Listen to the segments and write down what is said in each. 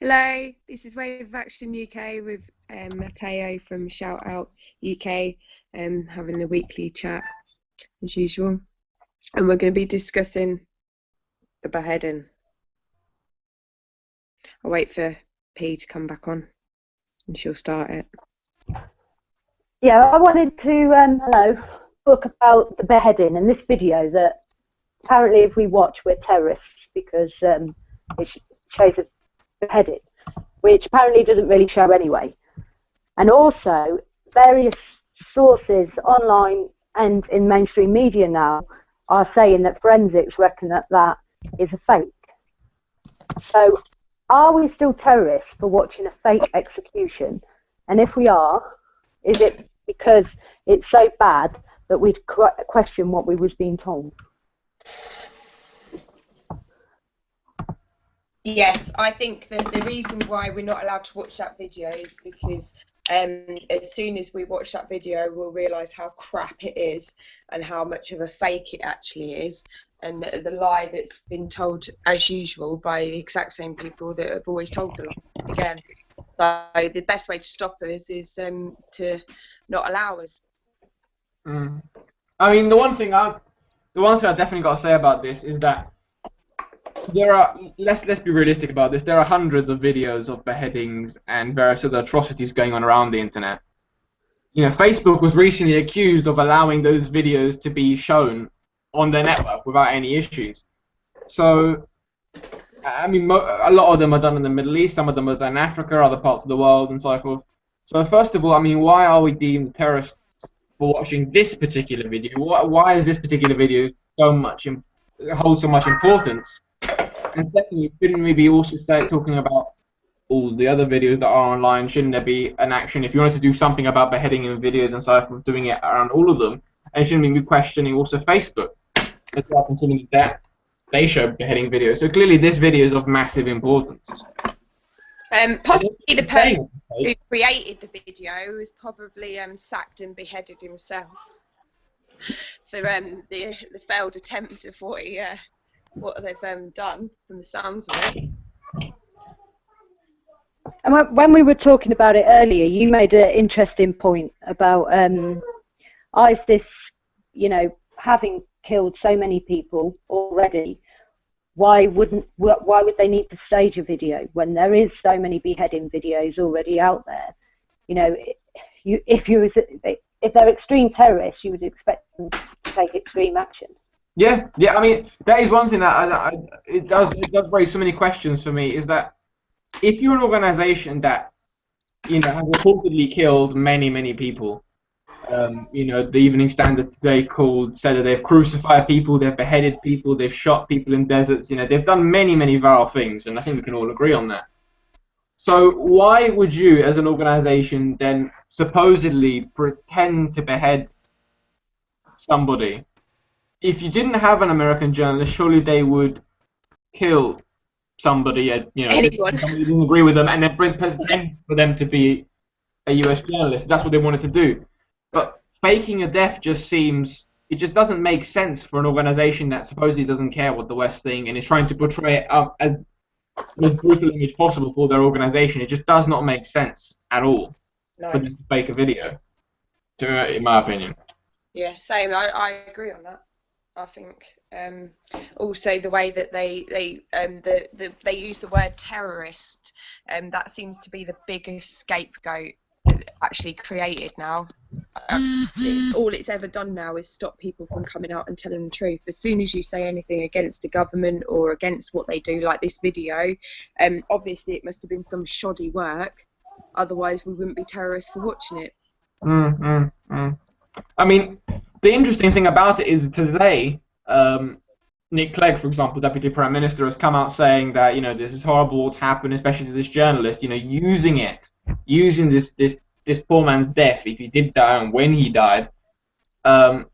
Hello, this is Wave of Action UK with Matteo from Shout Out UK, having a weekly chat as usual, and we're going to be discussing the beheading. I'll wait for P to come back on and she'll start it. Yeah, I wanted to talk about the beheading and this video that apparently if we watch we're terrorists because it shows a beheaded, which apparently doesn't really show anyway. And also, various sources online and in mainstream media now are saying that forensics reckon that that is a fake. So, are we still terrorists for watching a fake execution? And if we are, is it because it's so bad that we'd question what we was being told? Yes, I think that the reason why we're not allowed to watch that video is because as soon as we watch that video, we'll realise how crap it is and how much of a fake it actually is, and the lie that's been told as usual by the exact same people that have always told the lie again. So the best way to stop us is to not allow us. I mean, the one thing I definitely got to say about this is that there are, let's be realistic about this, there are hundreds of videos of beheadings and various other atrocities going on around the internet. You know, Facebook was recently accused of allowing those videos to be shown on their network without any issues. So, I mean, a lot of them are done in the Middle East, some of them are done in Africa, other parts of the world, and so forth. So first of all, I mean, why are we deemed terrorists for watching this particular video? Why is this particular video hold so much importance? And secondly, shouldn't we be also talking about all the other videos that are online? Shouldn't there be an action if you wanted to do something about beheading in videos and so forth, doing it around all of them? And shouldn't we be questioning also Facebook as well, considering that they show beheading videos? So clearly this video is of massive importance. Possibly the person who created the video was probably sacked and beheaded himself for the failed attempt of what they've done, from the sounds of it. And when we were talking about it earlier, you made an interesting point about ISIS, you know, having killed so many people already. Why would they need to stage a video when there is so many beheading videos already out there? You know, if they're extreme terrorists, you would expect them to take extreme action. Yeah. I mean, that is one thing that it does raise so many questions for me. Is that if you're an organisation that, you know, has reportedly killed many people, you know, the Evening Standard today said that they've crucified people, they've beheaded people, they've shot people in deserts. You know, they've done many vile things, and I think we can all agree on that. So why would you, as an organisation, then supposedly pretend to behead somebody? If you didn't have an American journalist, surely they would kill somebody, you know, somebody who didn't agree with them, and then pretend for them to be a US journalist. That's what they wanted to do. But faking a death just doesn't make sense for an organization that supposedly doesn't care what the West think and is trying to portray it up as brutal image possible for their organization. It just does not make sense at all for them to fake a video, in my opinion. Yeah, same. I agree on that. I think also the way that they use the word terrorist, that seems to be the biggest scapegoat actually created now. All it's ever done now is stop people from coming out and telling the truth. As soon as you say anything against the government or against what they do, like this video, obviously it must have been some shoddy work, otherwise we wouldn't be terrorists for watching it. I mean, the interesting thing about it is today, Nick Clegg, for example, Deputy Prime Minister, has come out saying that, you know, this is horrible what's happened, especially to this journalist, you know, using this poor man's death, if he did die and when he died, to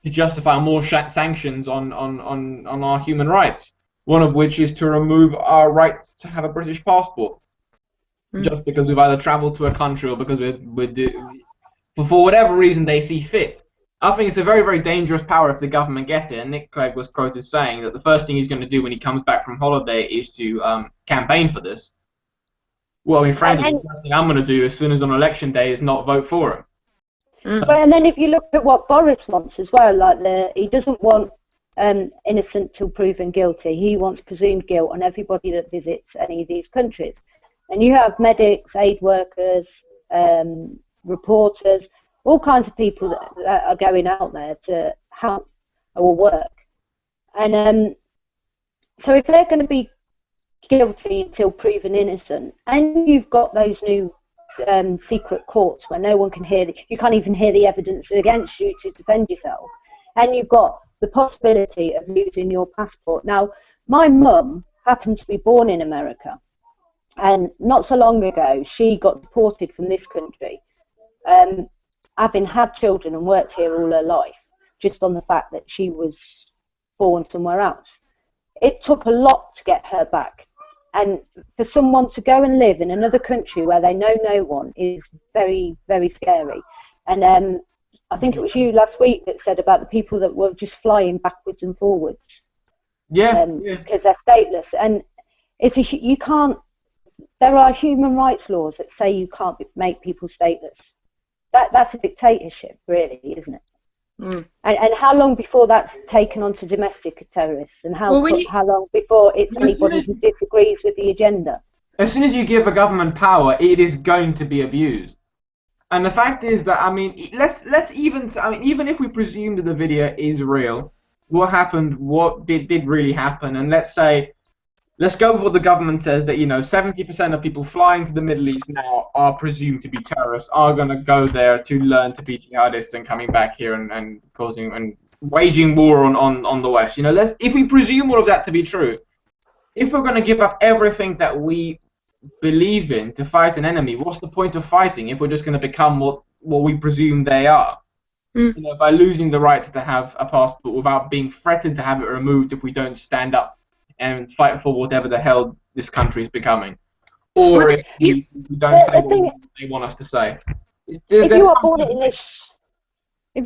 justify more sanctions on our human rights. One of which is to remove our right to have a British passport, just because we've either travelled to a country or because for whatever reason they see fit. I think it's a very, very dangerous power if the government get it. And Nick Clegg was quoted saying that the first thing he's going to do when he comes back from holiday is to campaign for this. Well, I mean, frankly, the first thing I'm going to do as soon as on election day is not vote for him. Well, and then if you look at what Boris wants as well, like he doesn't want innocent till proven guilty. He wants presumed guilt on everybody that visits any of these countries. And you have medics, aid workers, reporters, all kinds of people that are going out there to help or work. And so if they're going to be guilty until proven innocent, and you've got those new secret courts where no one can hear, you can't even hear the evidence against you to defend yourself, and you've got the possibility of losing your passport. Now, my mum happened to be born in America, and not so long ago she got deported from this country, having had children and worked here all her life, just on the fact that she was born somewhere else. It took a lot to get her back, and for someone to go and live in another country where they know no one is very, very scary. And I think it was you last week that said about the people that were just flying backwards and forwards. Yeah. Because they're stateless, and you can't. There are human rights laws that say you can't make people stateless. That's a dictatorship, really, isn't it? And how long before that's taken on to domestic terrorists, and how long before it's anybody who disagrees with the agenda? As soon as you give a government power, it is going to be abused. And the fact is that, I mean, even if we presume that the video is real, what happened, what did really happen, and let's go with what the government says, that, you know, 70% of people flying to the Middle East now are presumed to be terrorists, are going to go there to learn to be jihadists and coming back here and causing and waging war on the West. You know, if we presume all of that to be true, if we're going to give up everything that we believe in to fight an enemy, what's the point of fighting if we're just going to become what we presume they are? You know, by losing the right to have a passport without being threatened to have it removed if we don't stand up and fight for whatever the hell this country is becoming, or if we don't say what they want us to say. If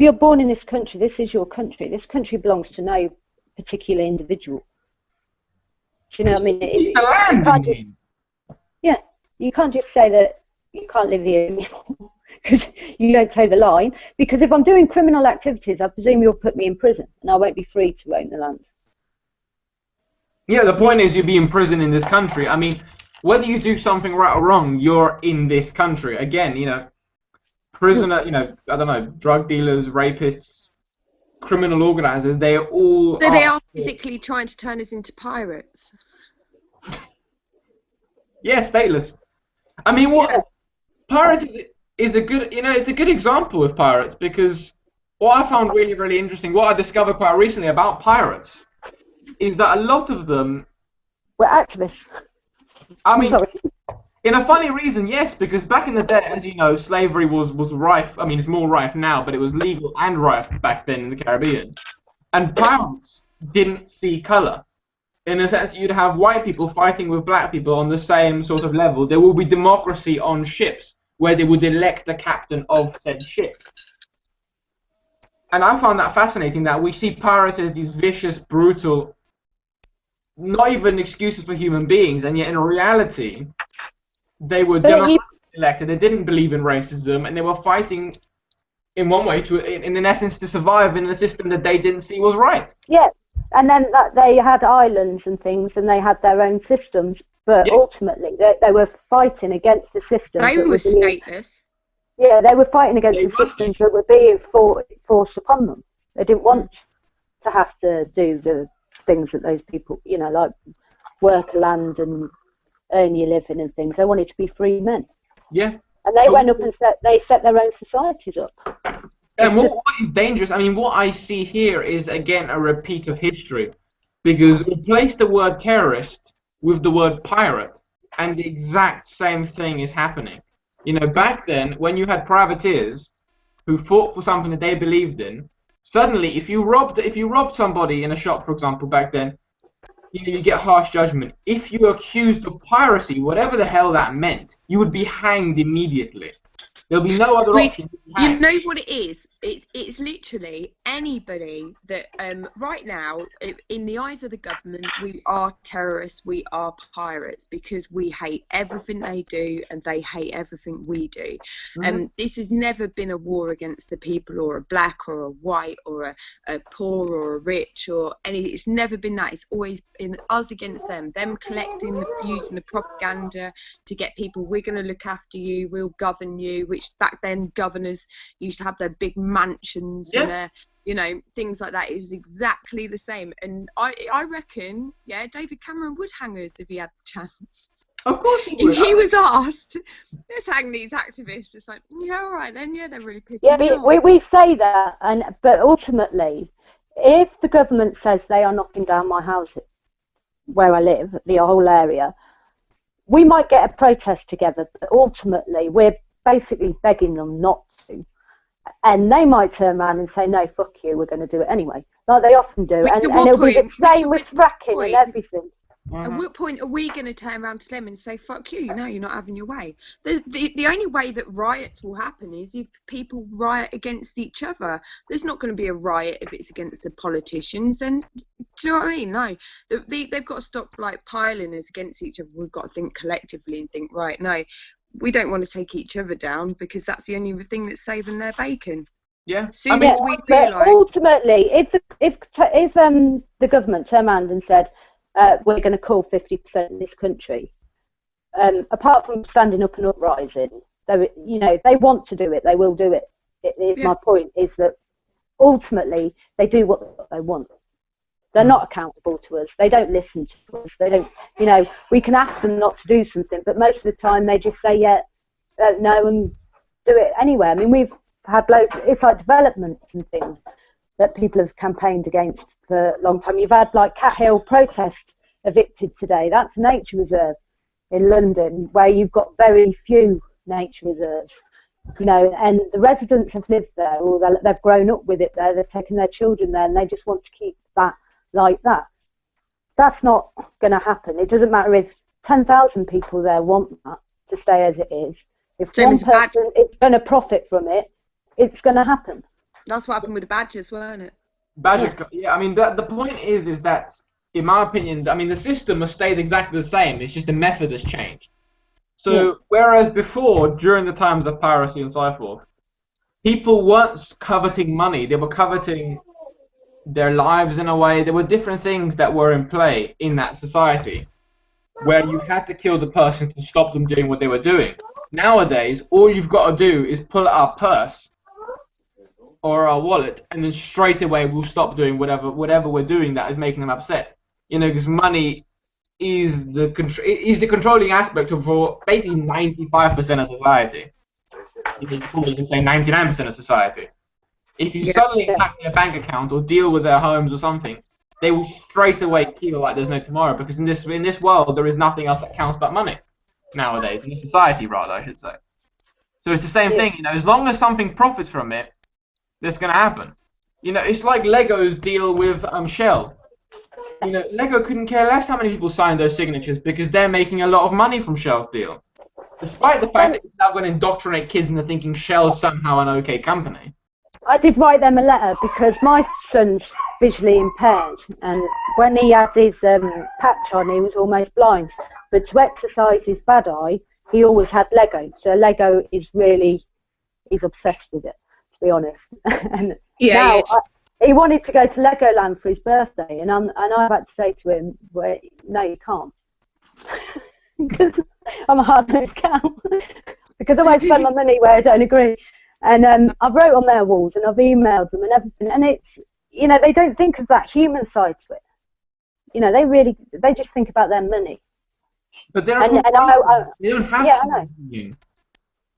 you're born in this country, this is your country. This country belongs to no particular individual. Do you know what I mean? It's the land. You can't just say that you can't live here anymore because you don't toe the line. Because if I'm doing criminal activities, I presume you'll put me in prison, and I won't be free to roam the land. Yeah, the point is you'll be in prison in this country. I mean, whether you do something right or wrong, you're in this country. Again, you know, prisoner, you know, I don't know, drug dealers, rapists, criminal organizers, they all So they are physically trying to turn us into pirates. Yeah, stateless. I mean, pirates is a good, you know, it's a good example of pirates, because what I found really, really interesting, what I discovered quite recently about pirates, is that a lot of them were activists. I mean, in a funny reason, yes, because back in the day, as you know, slavery was rife. I mean, it's more rife now, but it was legal and rife back then in the Caribbean. And pirates didn't see colour. In a sense, you'd have white people fighting with black people on the same sort of level. There will be democracy on ships, where they would elect a captain of said ship. And I found that fascinating, that we see pirates as these vicious, brutal, not even excuses for human beings, and yet in reality, they were democratically elected. They didn't believe in racism, and they were fighting, in one way, in essence, to survive in a system that they didn't see was right. Yeah, and then they had islands and things, and they had their own systems, but ultimately they were fighting against the system. They were stateless. Yeah, they were fighting against the systems that were being forced upon them. They didn't want to have to do the things that those people, you know, like work land and earn your living and things. They wanted to be free men. Yeah. And they went up and set their own societies up. And what is dangerous, I mean, what I see here is, again, a repeat of history. because replace the word terrorist with the word pirate, and the exact same thing is happening. You know, back then, when you had privateers who fought for something that they believed in, suddenly, if you robbed somebody in a shop, for example, back then, you get harsh judgment. If you were accused of piracy, whatever the hell that meant, you would be hanged immediately. There'll be no other option. You know what it is? It's literally anybody that right now, in the eyes of the government, we are terrorists, we are pirates, because we hate everything they do and they hate everything we do. This has never been a war against the people, or a black or a white or a poor or a rich or any. It's never been that. It's always been us against them. Them collecting, using the propaganda to get people. We're going to look after you. We'll govern you. Which back then governors used to have their big mansions and their, you know, things like that. It was exactly the same. And I reckon, yeah, David Cameron would hang us if he had the chance. Of course he would. If he was asked, let's hang these activists. It's like, yeah, all right then, yeah, they're really pissing me off. We say that, but ultimately, if the government says they are knocking down my house where I live, the whole area, we might get a protest together, but ultimately we're basically begging them not to. And they might turn around and say, no, fuck you, we're going to do it anyway. Like they often do. And it'll be the same with fracking and everything. At what point are we going to turn around to them and say, fuck you, no, you're not having your way? The only way that riots will happen is if people riot against each other. There's not going to be a riot if it's against the politicians. And do you know what I mean? No, they've got to stop like piling us against each other. We've got to think collectively and think, right, no, we don't want to take each other down, because that's the only thing that's saving their bacon. Yeah. Soon as we realise. Ultimately, if the government turned around and said, we're going to call 50% in this country, apart from standing up and uprising, you know, they want to do it, they will do it. My point is that ultimately they do what they want. They're not accountable to us. They don't listen to us. They don't, you know, we can ask them not to do something, but most of the time they just say, no, and do it anyway. I mean, we've had loads, it's like developments and things that people have campaigned against for a long time. You've had like Cat Hill protest evicted today. That's a nature reserve in London where you've got very few nature reserves. You know, and the residents have lived there, or they've grown up with it there, they've taken their children there, and they just want to keep that like that. That's not going to happen. It doesn't matter if 10,000 people there want that to stay as it is. If one person is going to profit from it, it's going to happen. That's what happened with the Badgers, weren't it? Yeah, I mean, the point is that, in my opinion, I mean, the system has stayed exactly the same. It's just the method has changed. So, whereas before, during the times of piracy and so forth, people weren't coveting money. They were coveting their lives in a way. There were different things that were in play in that society where you had to kill the person to stop them doing what they were doing. Nowadays, all you've got to do is pull out a purse or a wallet, and then straight away we'll stop doing whatever we're doing that is making them upset. You know, because money is the controlling aspect of basically 95% of society. You can say 99% of society. If you suddenly hack their bank account or deal with their homes or something, they will straight away feel like there's no tomorrow, because in this world there is nothing else that counts but money nowadays, in this society rather, I should say. So it's the same thing, you know, as long as something profits from it, that's going to happen. You know, it's like Lego's deal with Shell. You know, Lego couldn't care less how many people signed those signatures, because they're making a lot of money from Shell's deal. Despite the fact that it's now going to indoctrinate kids into thinking Shell's somehow an okay company. I did write them a letter because my son's visually impaired, and when he had his patch on, he was almost blind. But to exercise his bad eye, he always had Lego. So Lego is really, he's obsessed with it, to be honest. And now he wanted to go to Legoland for his birthday, and I've had to say to him, well, no, you can't. Because I'm a hard-nosed cow. Because I won't spend my money where I don't agree. And I've wrote on their walls, and I've emailed them and everything, and it's, you know, they don't think of that human side to it. You know, they just think about their money. But they don't have yeah,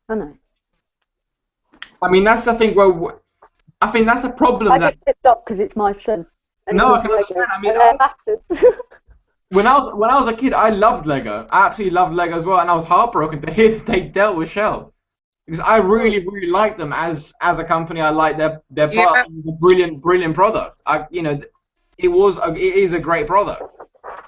I know. I mean, that's the thing. Well, I think that's a problem. I just picked up because it's my son. And No, I it's can Lego, understand. I mean, and they're bastards. when I was a kid, I loved Lego. I absolutely loved Lego as well, and I was heartbroken to hear that they dealt with Shell because I really, really liked them as a company. I liked their Yeah. product. It was a brilliant product. It is a great product.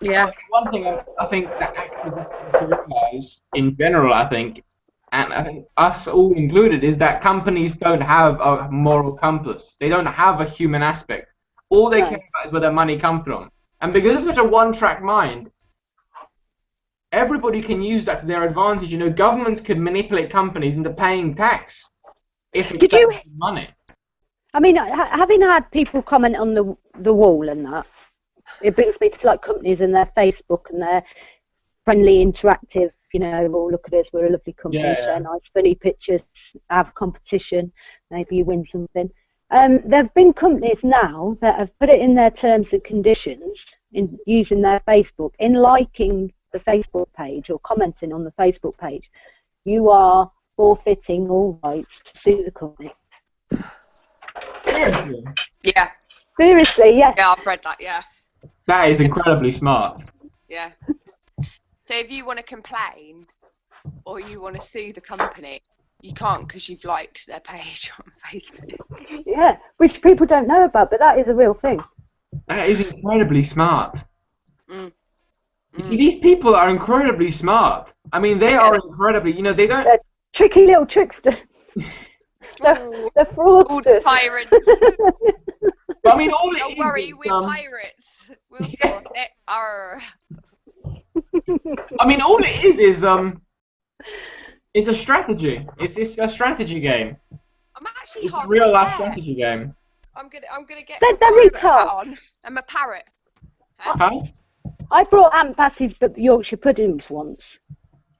Yeah. One thing I think that activists need to realize in general, I think, and I think us all included, is that companies don't have a moral compass. They don't have a human aspect. All they No. care about is where their money comes from. And because of such a one-track mind, everybody can use that to their advantage. Governments could manipulate companies into paying tax if it Did you? saves them money. I mean, having had people comment on the wall and that, it brings me to like companies and their Facebook and their friendly, interactive. Oh, look at us, we're a lovely company, share nice, funny pictures, have competition, maybe you win something. There have been companies now that have put it in their terms and conditions in using their Facebook, in liking the Facebook page or commenting on the Facebook page, you are forfeiting all rights to sue the company. Seriously? Yeah. Seriously, yes. Yeah, I've read that. Yeah. That is incredibly smart. Yeah. So if you want to complain or you want to sue the company, you can't because you've liked their page on Facebook. Yeah, which people don't know about, but that is a real thing. That is incredibly smart. Mm. You see, these people are incredibly smart. I mean, they are incredibly, they don't... They're tricky little tricksters. They're fraudsters. Pirates. But I mean, all it Don't is worry, is, we're pirates. We'll sort it. Arr. I mean, all it is it's a strategy. It's a strategy game. I'm actually It's a halfway real life there. strategy game. I'm gonna get They're my pirate hat retards. on. I'm a parrot. Huh? I brought Aunt Bassie's Yorkshire puddings once,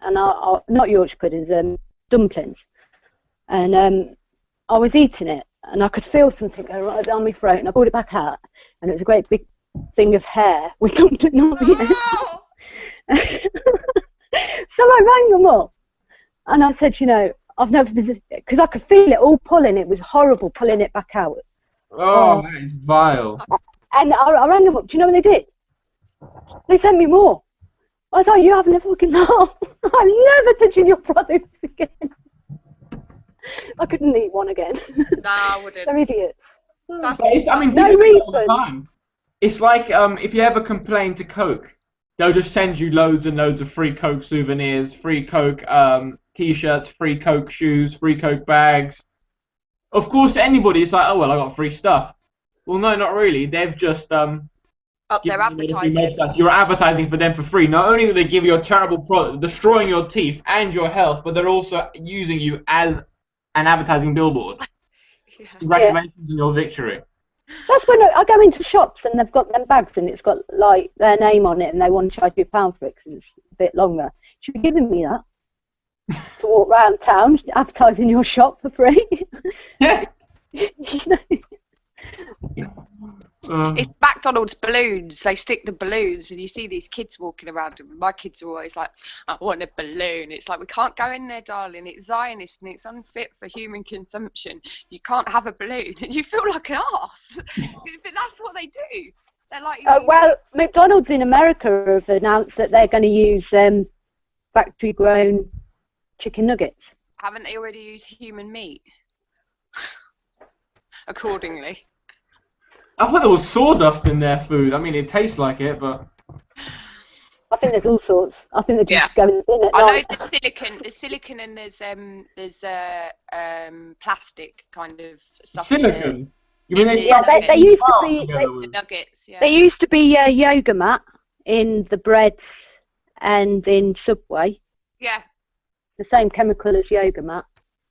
and not Yorkshire puddings, dumplings, and I was eating it, and I could feel something go right down my throat, and I pulled it back out, and it was a great big thing of hair with dumpling on it. Oh! So I rang them up, and I said, I've never been, because I could feel it all pulling. It was horrible pulling it back out. Oh, that is vile. And I rang them up. Do you know what they did? They sent me more. I was like, you having a fucking laugh? I'm never touching your products again. I couldn't eat one again. Nah, I wouldn't. They're idiots. That's I mean, no people do it all the refund. time. It's like if you ever complain to Coke, they'll just send you loads and loads of free Coke souvenirs, free Coke T-shirts, free Coke shoes, free Coke bags. Of course, to anybody, it's like, oh well, I got free stuff. Well, no, not really. They've just up given their you free advertising. merchandise. You're advertising for them for free. Not only do they give you a terrible product, destroying your teeth and your health, but they're also using you as an advertising billboard. Yeah. Congratulations on your victory. That's when I go into shops and they've got them bags and it's got like their name on it and they want to charge you £1 for it because it's a bit longer. Should be giving me that to walk around town advertising your shop for free. Yeah. It's McDonald's balloons. They stick the balloons, and you see these kids walking around. And my kids are always like, "I want a balloon." It's like, we can't go in there, darling. It's Zionist and it's unfit for human consumption. You can't have a balloon. And you feel like an arse, but that's what they do. They're like, well, McDonald's in America have announced that they're going to use factory-grown chicken nuggets. haven't they already used human meat? Accordingly. I thought there was sawdust in their food. I mean, it tastes like it, but... I think there's all sorts. I think they're just going in at I night. know there's silicon and there's plastic kind of stuff. Silicon? You mean Yeah, they used to be the nuggets, yeah. There used to be a yoga mat in the breads and in Subway. Yeah. The same chemical as yoga mat.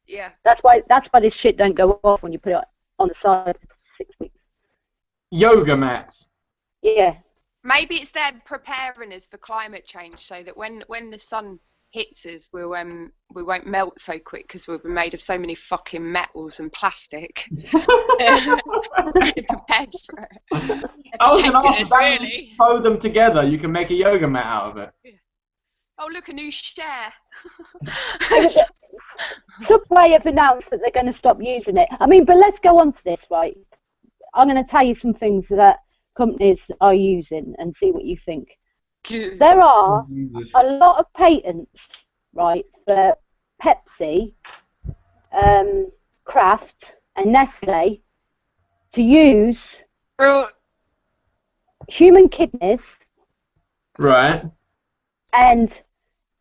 Yeah. That's why this shit don't go off when you put it on the side for 6 weeks. Yoga mats. Yeah. Maybe it's them preparing us for climate change, so that when the sun hits us, we won't melt so quick because we've been made of so many fucking metals and plastic. They're prepared for it. I was going to ask, us, really. sew them together, you can make a yoga mat out of it. Yeah. Oh, look, a new share. Subway have announced that they're going to stop using it. I mean, but let's go on to this, right? I'm going to tell you some things that companies are using and see what you think. There are a lot of patents, right, for Pepsi, Kraft and Nestle to use human kidneys, right, and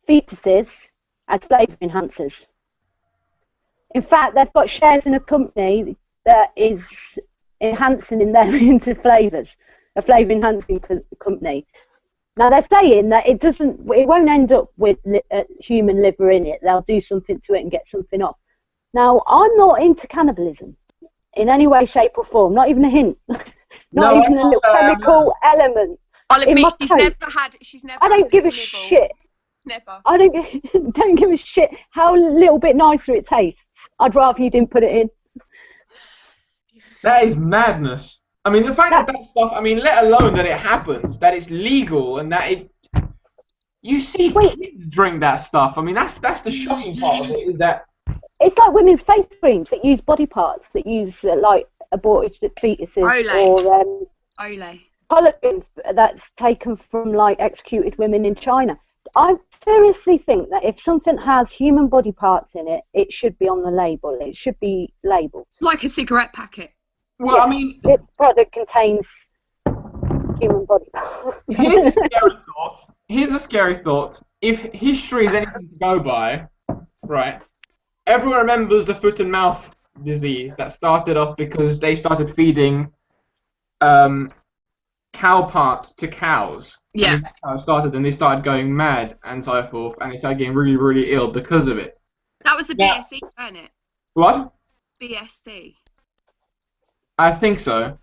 fetuses as flavour enhancers. In fact, they've got shares in a company that is enhancing them into flavours, a flavour enhancing company. Now they're saying that it won't end up with human liver in it. They'll do something to it and get something off. Now I'm not into cannibalism in any way, shape or form. Not even a hint. Not even a little chemical element. I'll admit she's never. I don't give a shit. Never. I don't give a shit how little bit nicer it tastes. I'd rather you didn't put it in. That is madness. I mean, the fact that stuff, I mean, let alone that it happens, that it's legal, and that you see kids drink that stuff. I mean, that's the shocking part of it, is that... It's like women's face creams that use body parts, that use, like, aborted fetuses. Or collagen that's taken from, like, executed women in China. I seriously think that if something has human body parts in it, it should be on the label. It should be labelled. Like a cigarette packet. Well, yeah, I mean... This product contains human body parts. Here's a scary thought. If history is anything to go by, right, everyone remembers the foot and mouth disease that started off because they started feeding cow parts to cows. Yeah. And that's how it started, and they started going mad and so forth, and they started getting really, really ill because of it. That was the BSE, wasn't it? What? BSE. I think so.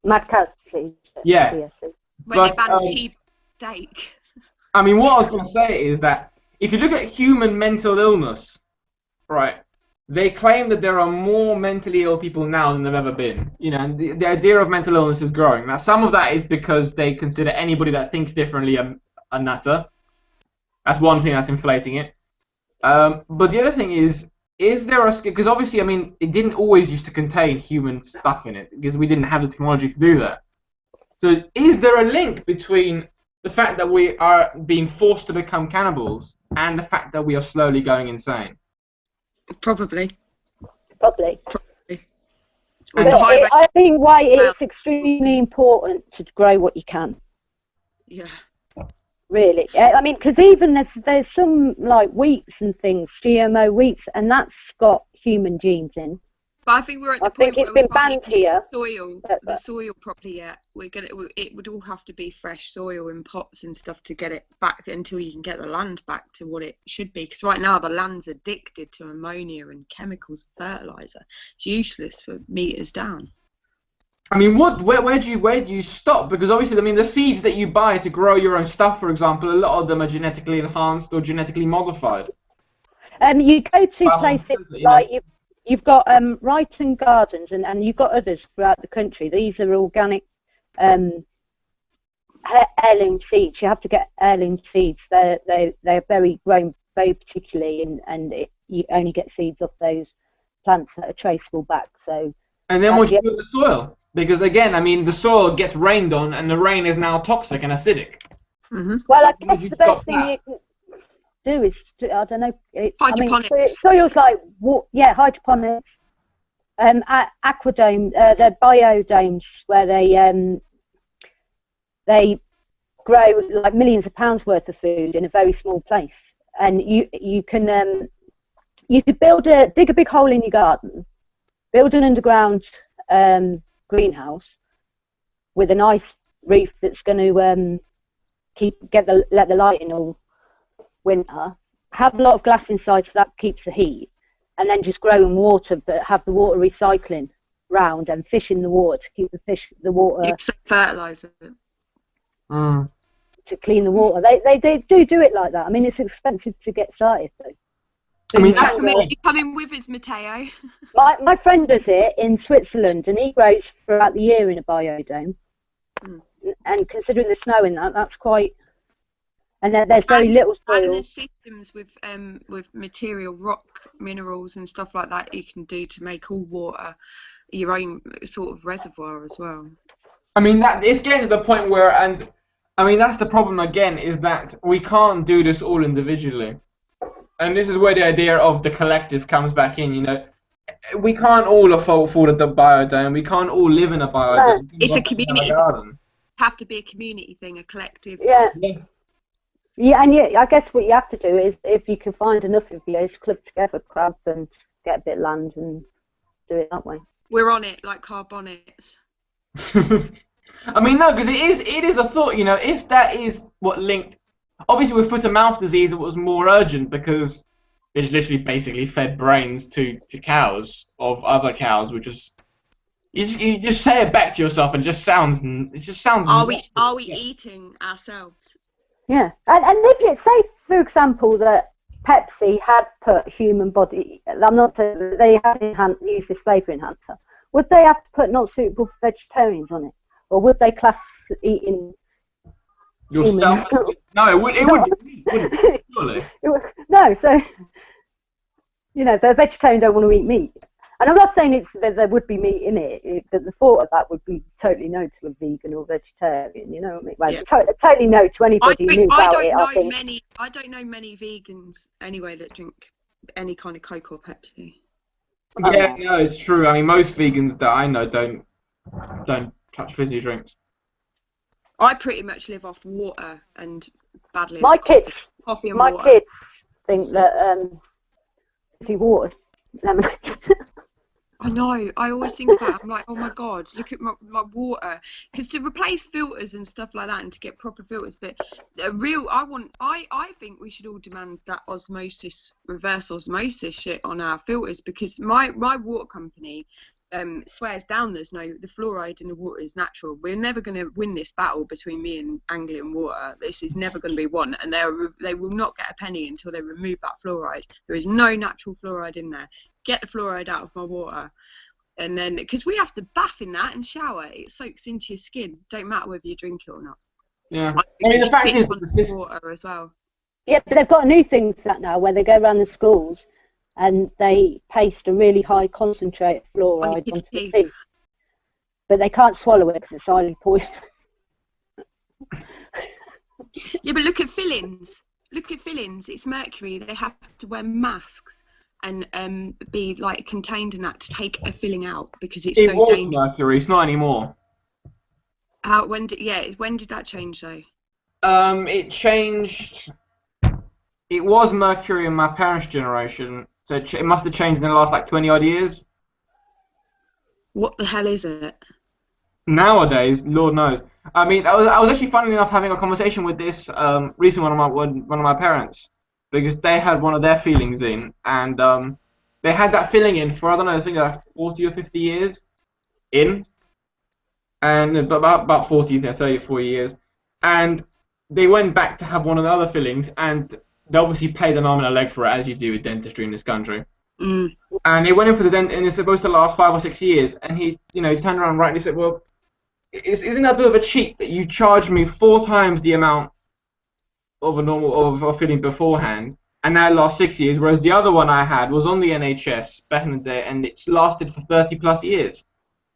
Mad cow disease. Yeah. BSE. When they banned steak. I mean, what I was going to say is that if you look at human mental illness, right, they claim that there are more mentally ill people now than there have ever been. You know, and the idea of mental illness is growing. Now, some of that is because they consider anybody that thinks differently a nutter. That's one thing that's inflating it. But the other thing is there a... Because obviously, I mean, it didn't always used to contain human stuff in it, because we didn't have the technology to do that. So is there a link between the fact that we are being forced to become cannibals and the fact that we are slowly going insane? Probably. But And I think why it's extremely important to grow what you can. Yeah. Really, I mean, because even there's some like wheats and things, GMO wheats, and that's got human genes in. But I think we're at the point where it's been banned here. The soil properly yet. It would all have to be fresh soil in pots and stuff to get it back until you can get the land back to what it should be. Because right now the land's addicted to ammonia and chemicals and fertilizer. It's useless for meters down. I mean, where do you stop? Because obviously, I mean, the seeds that you buy to grow your own stuff, for example, a lot of them are genetically enhanced or genetically modified. You go to places like you've got Rights and Gardens, and you've got others throughout the country. These are organic heirloom seeds. You have to get heirloom seeds. They're grown very particularly, and you only get seeds off those plants that are traceable back. So. And then what do you do with the soil? Because again, I mean, the soil gets rained on, and the rain is now toxic and acidic. Mm-hmm. Well, I guess the best thing you can do is, I don't know. Hydroponics. I mean, soil's like, hydroponics. Aquadome, they're biodomes where they grow like millions of pounds worth of food in a very small place, and you can dig a big hole in your garden, build an underground greenhouse with a nice roof that's going to let the light in all winter. Have a lot of glass inside so that keeps the heat, and then just grow in water, but have the water recycling round and fish in the water to keep the water. Except fertilizer. To clean the water. They do it like that. I mean, it's expensive to get started though. I mean, you come in with us, Matteo. My friend does it in Switzerland, and he grows throughout the year in a biodome. And considering the snow in that's quite. And there's very little soil. And there's systems with material, rock minerals and stuff like that you can do to make all water your own sort of reservoir as well. I mean, that it's getting to the point where, and I mean, that's the problem again, is that we can't do this all individually. And this is where the idea of the collective comes back in, you know. We can't all afford a biodome. We can't all live in a biodome. It's a community thing. Have to be a community thing, a collective. Yeah. Yeah. Yeah, and I guess what you have to do is, if you can find enough of you, is club together, crowd, and get a bit of land and do it that way. We're on it like carbonics. I mean, no, because it is a thought, you know, if that is what linked. Obviously, with foot-and-mouth disease, it was more urgent because it's literally basically fed brains to cows of other cows, which is you just say it back to yourself and it just sounds. Are we eating ourselves? Yeah, and if you say, for example, that Pepsi had put human body, I'm not saying that they had used this flavour enhancer, would they have to put not suitable for vegetarians on it, or would they class eating yourself? Human? No, it wouldn't be, surely. No, so you know, the vegetarian don't want to eat meat. And I'm not saying that there would be meat in it, that the thought of that would be totally no to a vegan or vegetarian, you know what I mean? Well, Yeah. totally no to anybody who knew about it, I think. I don't know many vegans, anyway, that drink any kind of Coke or Pepsi. Yeah, no, it's true. I mean, most vegans that I know don't touch fizzy drinks. I pretty much live off water and badly. My kids, coffee and my water. kids think that fizzy water, lemonade. I know. I always think about it. I'm like, oh my god, look at my water. Because to replace filters and stuff like that, and to get proper filters, but I think we should all demand that osmosis, reverse osmosis shit on our filters, because my water company swears down the fluoride in the water is natural. We're never going to win this battle between me and Anglian Water. This is never going to be won, and they will not get a penny until they remove that fluoride. There is no natural fluoride in there. Get the fluoride out of my water. And then, because we have to bath in that and shower, it soaks into your skin. Don't matter whether you drink it or not. Yeah. I mean, the fact is, the water as well. Yeah, but they've got a new thing for that now, where they go around the schools and they paste a really high concentrate of fluoride onto the teeth. But they can't swallow it because it's highly poisonous. Yeah, but look at fillings. Look at fillings. It's mercury. They have to wear masks and be like contained in that to take a filling out because it's so dangerous. It was mercury. It's not anymore. When did that change though? It changed. It was mercury in my parents' generation, so it must have changed in the last like 20 odd years. What the hell is it? Nowadays, Lord knows. I mean, I was actually funny enough having a conversation with this recently one of my parents, because they had one of their fillings in, and they had that filling in for, I don't know, I think like 40 or 50 years in, and about 40, 30 or 40 years, and they went back to have one of the other fillings, and they obviously paid an arm and a leg for it, as you do with dentistry in this country. Mm. And he went in for the dent, and it's supposed to last 5 or 6 years, and he turned around right and he said, well, isn't that a bit of a cheat that you charge me 4 times the amount of a normal of filling beforehand, and that lasts 6 years, whereas the other one I had was on the NHS back in the day, and it's lasted for 30 plus years.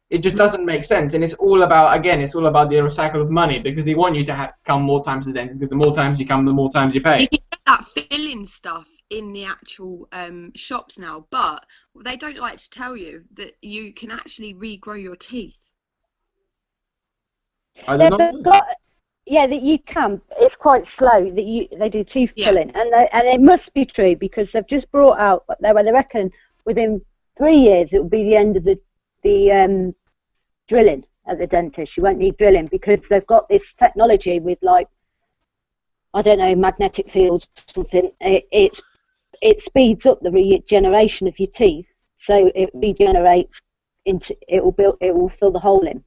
It just doesn't make sense, and it's all about the recycle of money, because they want you to come more times to the dentist, because the more times you come, the more times you pay. You can get that filling stuff in the actual shops now, but they don't like to tell you that you can actually regrow your teeth. I don't know. Yeah, that you can. It's quite slow that they do tooth filling, and it must be true, because they've just brought out where they reckon within 3 years it will be the end of the drilling at the dentist. You won't need drilling, because they've got this technology with, like, I don't know, magnetic fields or something. It speeds up the regeneration of your teeth, so it regenerates into it will fill the hole in.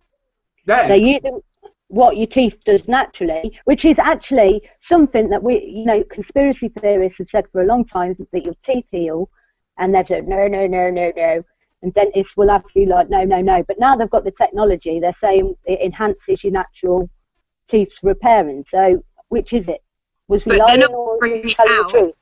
So what your teeth does naturally, which is actually something that conspiracy theorists have said for a long time, that your teeth heal, and they've said no, and dentists will have you like no. But now they've got the technology. They're saying it enhances your natural teeth's repairing. So which is it? Was we lying or telling the truth?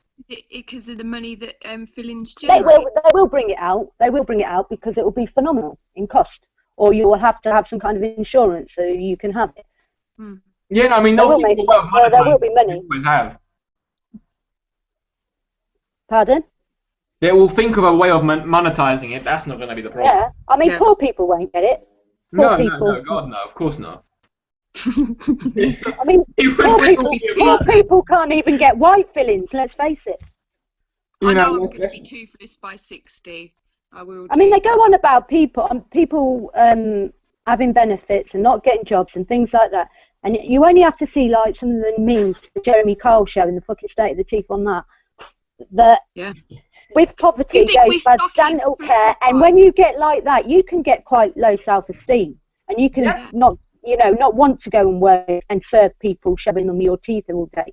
Because of the money that fillings generate. They will bring it out. They will bring it out because it will be phenomenal in cost. or you will have to have some kind of insurance so you can have it. Yeah, no, I mean, there will be money. Always have. Pardon? They will think of a way of monetizing it. That's not going to be the problem. Yeah, I mean, poor people won't get it. No, God, no, of course not. I mean, poor people can't even get white fillings, let's face it. I know I'm going to be toothless by 60. I mean, they go on about people having benefits and not getting jobs and things like that. And you only have to see, like, some of the memes, the Jeremy Kyle show and the fucking state of the teeth on that. That with poverty goes bad dental care, and when you get like that, you can get quite low self-esteem, and you can not want to go and work and serve people, shoving them your teeth all day.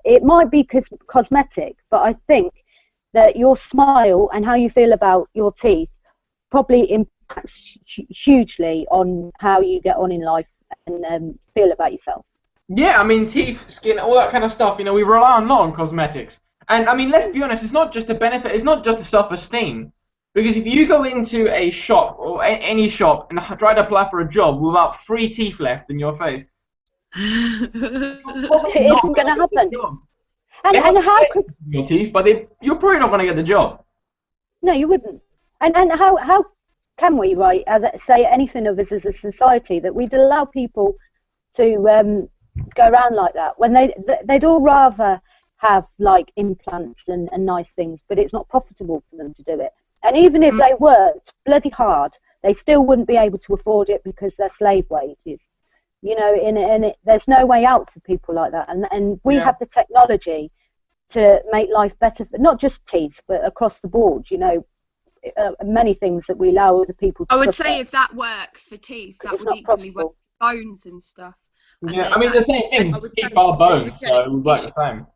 It might be cosmetic, but I think that your smile and how you feel about your teeth probably impacts hugely on how you get on in life and feel about yourself. Yeah, I mean, teeth, skin, all that kind of stuff. You know, we rely a lot on cosmetics. And I mean, let's be honest, it's not just a benefit, it's not just a self-esteem. Because if you go into a shop, or any shop, and try to apply for a job with about 3 teeth left in your face, it isn't going to happen. And how could your teeth, but you're probably not going to get the job. No, you wouldn't. And how can we, right, say anything of us as a society that we'd allow people to go around like that when they'd all rather have like implants and nice things, but it's not profitable for them to do it. And even if they worked bloody hard, they still wouldn't be able to afford it because they're slave wages. You know, there's no way out for people like that. And we have the technology to make life better, for not just teeth, but across the board. You know, many things that we allow other people to. I would say if that works for teeth, that would equally work for bones and stuff. Yeah, I mean the same thing. Teeth are bones, so it would work the same.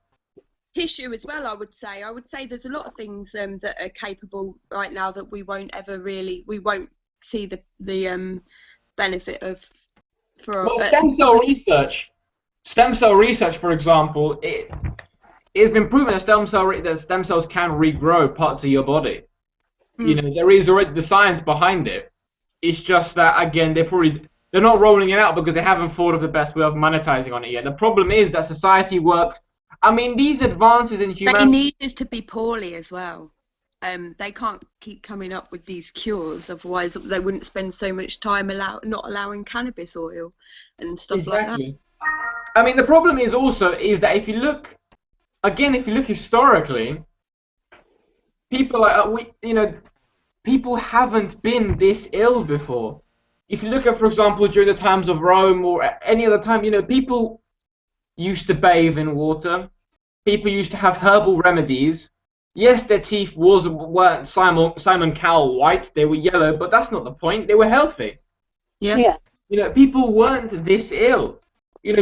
Tissue as well, I would say there's a lot of things that are capable right now that we won't see the benefit of. Stem cell research, for example, it's been proven that stem cells can regrow parts of your body. You know, there is already the science behind it. It's just that, again, they're not rolling it out because they haven't thought of the best way of monetizing on it yet. The problem is that society works. I mean, these advances in humanity. They need us to be poorly as well. They can't keep coming up with these cures, otherwise they wouldn't spend so much time not allowing cannabis oil and stuff like that. I mean, the problem is that if you look historically, people haven't been this ill before. If you look at, for example, during the times of Rome or any other time, people used to bathe in water. People used to have herbal remedies. Yes, their teeth weren't Simon Cowell white. They were yellow, but that's not the point. They were healthy. Yeah. People weren't this ill.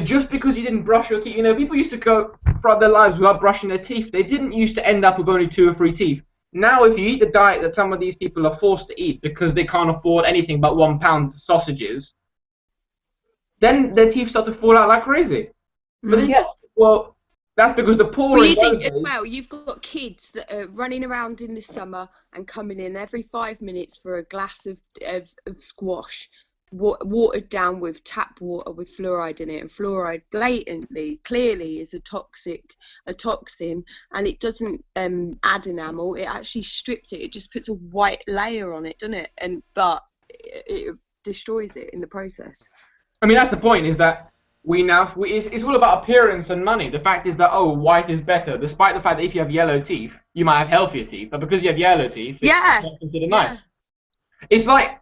Just because you didn't brush your teeth. People used to go throughout their lives without brushing their teeth. They didn't used to end up with only 2 or 3 teeth. Now, if you eat the diet that some of these people are forced to eat because they can't afford anything but £1 sausages, then their teeth start to fall out like crazy. But then, that's because the poor. Well, you think as well, you've got kids that are running around in the summer and coming in every 5 minutes for a glass of squash, watered down with tap water with fluoride in it, and fluoride clearly is a toxin, and it doesn't add enamel, it actually strips it just puts a white layer on it, doesn't it? But it destroys it in the process. I mean, that's the point, is that it's all about appearance and money. The fact is that white is better, despite the fact that if you have yellow teeth you might have healthier teeth, but because you have yellow teeth it's considered nice. It's like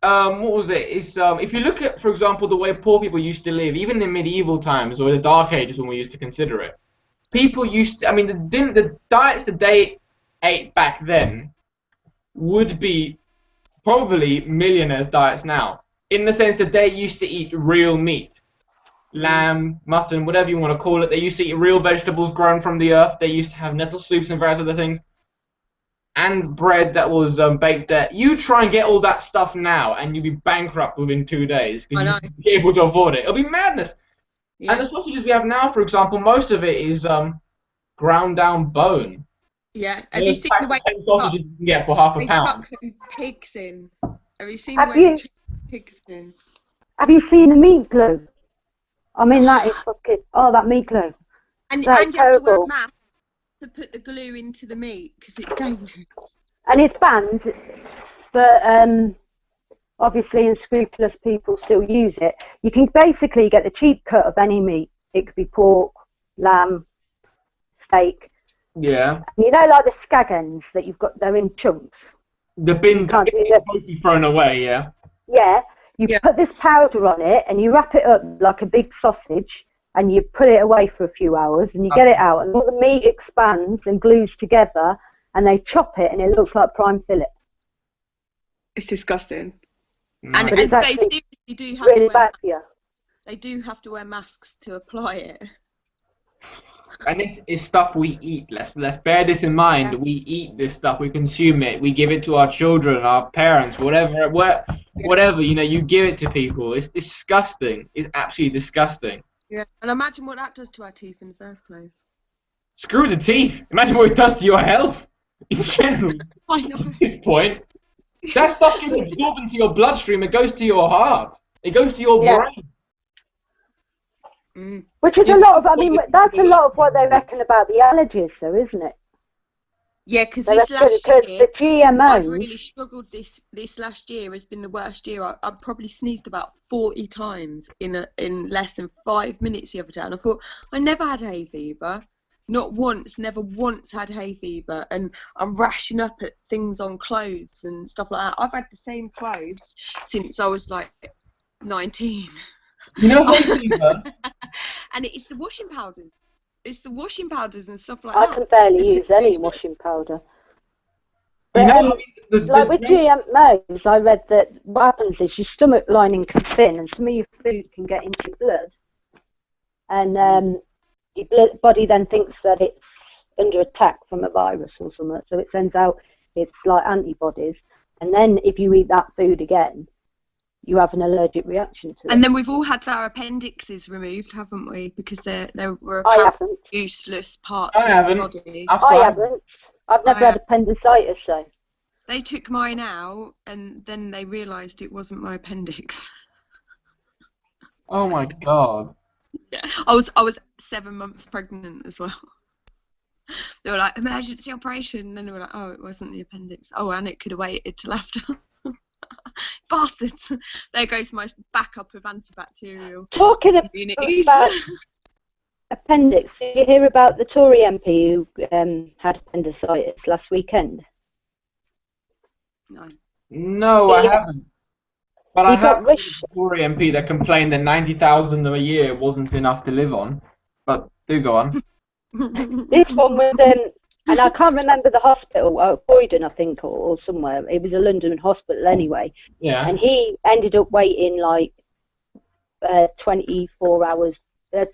what was it? It's if you look at, for example, the way poor people used to live, even in medieval times or the Dark Ages when we used to consider it, people used to, I mean, the diets that they ate back then would be probably millionaires' diets now, in the sense that they used to eat real meat, lamb, mutton, whatever you want to call it. They used to eat real vegetables grown from the earth. They used to have nettle soups and various other things. And bread that was baked there. You try and get all that stuff now, and you'll be bankrupt within 2 days because you won't be able to afford it. It'll be madness. Yeah. And the sausages we have now, for example, most of it is ground down bone. Yeah. Have you seen the way 10 sausages you can get for £0.50? They chuck pigs in. Have you seen the way they chuck Pigskin. Have you seen the meat glue? I mean, that is fucking... Oh, that meat glue. And That you is have to wear a terrible. mask to put the glue into the meat because it's dangerous. And it's banned, but obviously unscrupulous people still use it. You can basically get the cheap cut of any meat. It could be pork, lamb, steak. Yeah. You know, like the skag ends that you've got, they're in chunks. The bin can't do is that. supposed to be thrown away, yeah? Yeah, you put this powder on it and you wrap it up like a big sausage and you put it away for a few hours and you get it out and all the meat expands and glues together and they chop it and it looks like prime fillet. It's disgusting. Nice. And they seriously do have Really to wear bad for you. They do have to wear masks to apply it. And this is stuff we eat. Let's bear this in mind. Yeah. We eat this stuff. We consume it. We give it to our children, our parents, whatever. Whatever. You know, you give it to people. It's disgusting. It's absolutely disgusting. Yeah. And imagine what that does to our teeth in the first place. Screw the teeth. Imagine what it does to your health in general. I know. At this point, that stuff gets absorbed into your bloodstream. It goes to your heart. It goes to your brain. Mm. Which is a lot of, I mean, that's a lot of what they reckon about the allergies, though, isn't it? Yeah, because They this reckon last because year, the GMOs, I've really struggled. This last year has been the worst year. I've probably sneezed about 40 times in less than 5 minutes the other day, and I thought I never had hay fever, not once, never once had hay fever, and I'm rashing up at things on clothes and stuff like that. I've had the same clothes since I was like 19. You know hay fever? And it's the washing powders. It's the washing powders and stuff like I that. can barely use any washing powder. But, You know, I mean, like with GMOs, I read that what happens is your stomach lining can thin and some of your food can get into your blood. And your body then thinks that it's under attack from a virus or something, so it sends out, it's like antibodies. And then if you eat that food again, you have an allergic reaction to it. And then we've all had our appendixes removed, haven't we? Because they were I haven't. useless parts I of haven't. the body. I haven't. I've never had appendicitis, so. They took mine out, and then they realised it wasn't my appendix. Oh my god. Yeah, I was 7 months pregnant as well. They were like, emergency operation, and then they were like, oh, it wasn't the appendix. Oh, and it could have waited till after. Bastards. There goes my backup of antibacterial Talking about appendix, did you hear about the Tory MP who had appendicitis last weekend? No. No, I haven't. But I have got a Tory MP that complained that 90,000 a year wasn't enough to live on. But do go on. This one was, and I can't remember the hospital, Croydon, I think, or somewhere. It was a London hospital anyway. Yeah. And he ended up waiting like 24 hours,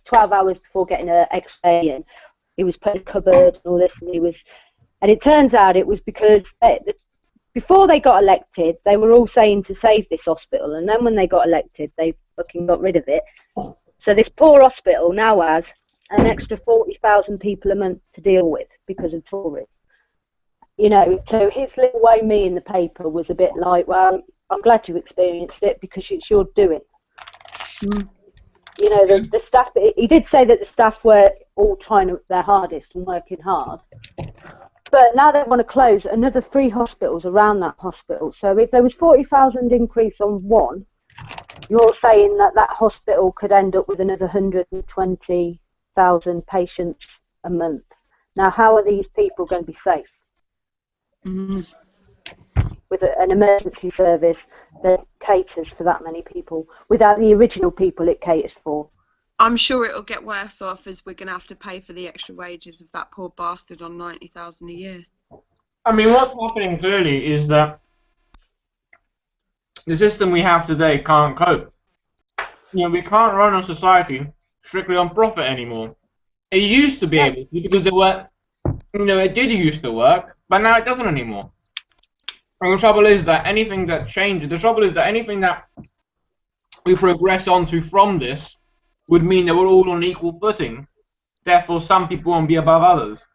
12 hours before getting an X-ray, and he was put in a cupboard and all this, and it turns out it was because before they got elected, they were all saying to save this hospital, and then when they got elected, they fucking got rid of it. So this poor hospital now has an extra 40,000 people a month to deal with because of Tories. You know, so his little way me in the paper was a bit like, well, I'm glad you experienced it because it's your doing. Mm. You know, the staff, he did say that the staff were all trying their hardest and working hard. But now they want to close another 3 hospitals around that hospital. So if there was 40,000 increase on one, you're saying that that hospital could end up with another 120,000 patients a month. Now, how are these people going to be safe? Mm. With an emergency service that caters for that many people, without the original people it caters for. I'm sure it'll get worse off as we're going to have to pay for the extra wages of that poor bastard on 90,000 a year. I mean, what's happening clearly is that the system we have today can't cope. You know, we can't run a society strictly on profit anymore. It used to be able to because there were, you know, it did used to work, but now it doesn't anymore. And the trouble is that anything that changes, the trouble is that anything that we progress onto from this would mean that we're all on equal footing. Therefore, some people won't be above others.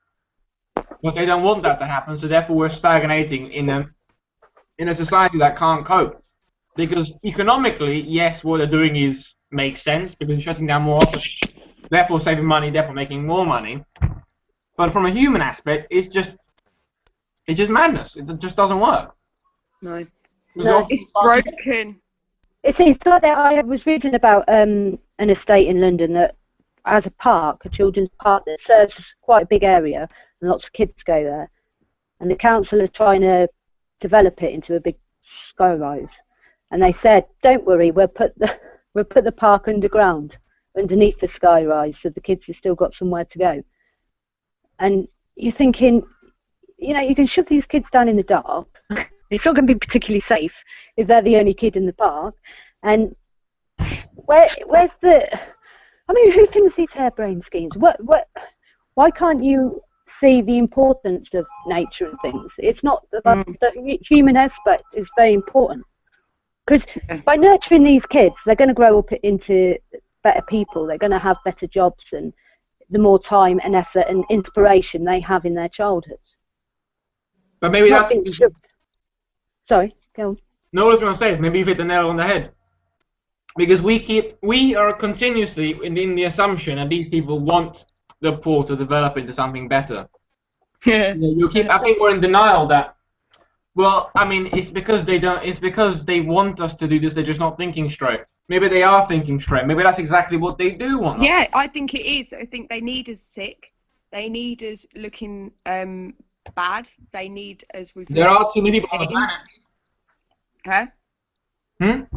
But they don't want that to happen, so therefore we're stagnating in a society that can't cope. Because economically, yes, what they're doing makes sense because you're shutting down more often, therefore saving money, therefore making more money. But from a human aspect, it's just madness. It just doesn't work. No. No. It's broken. It's like that. I was reading about an estate in London that has a park, a children's park that serves quite a big area, and lots of kids go there. And the council are trying to develop it into a big skyrise. And they said, "Don't worry, we'll put the park underground, underneath the skyrise, so the kids have still got somewhere to go." And you're thinking, you know, you can shove these kids down in the dark. It's not going to be particularly safe if they're the only kid in the park. And where's the? I mean, who thinks these harebrained schemes? Why can't you see the importance of nature and things? It's not the human aspect is very important. Because by nurturing these kids, they're going to grow up into better people. They're going to have better jobs, and the more time and effort and inspiration they have in their childhoods. But maybe that's... Sorry, go on. No, what I was going to say is maybe you've hit the nail on the head. Because we are continuously in the assumption that these people want the poor to develop into something better. Yeah. I think we're in denial that, well, I mean, it's because they want us to do this, they're just not thinking straight. Maybe they are thinking straight. Maybe that's exactly what they do want. Yeah, I think it is. I think they need us sick. They need us looking bad. They need us with... There are too many people on the Huh? planet.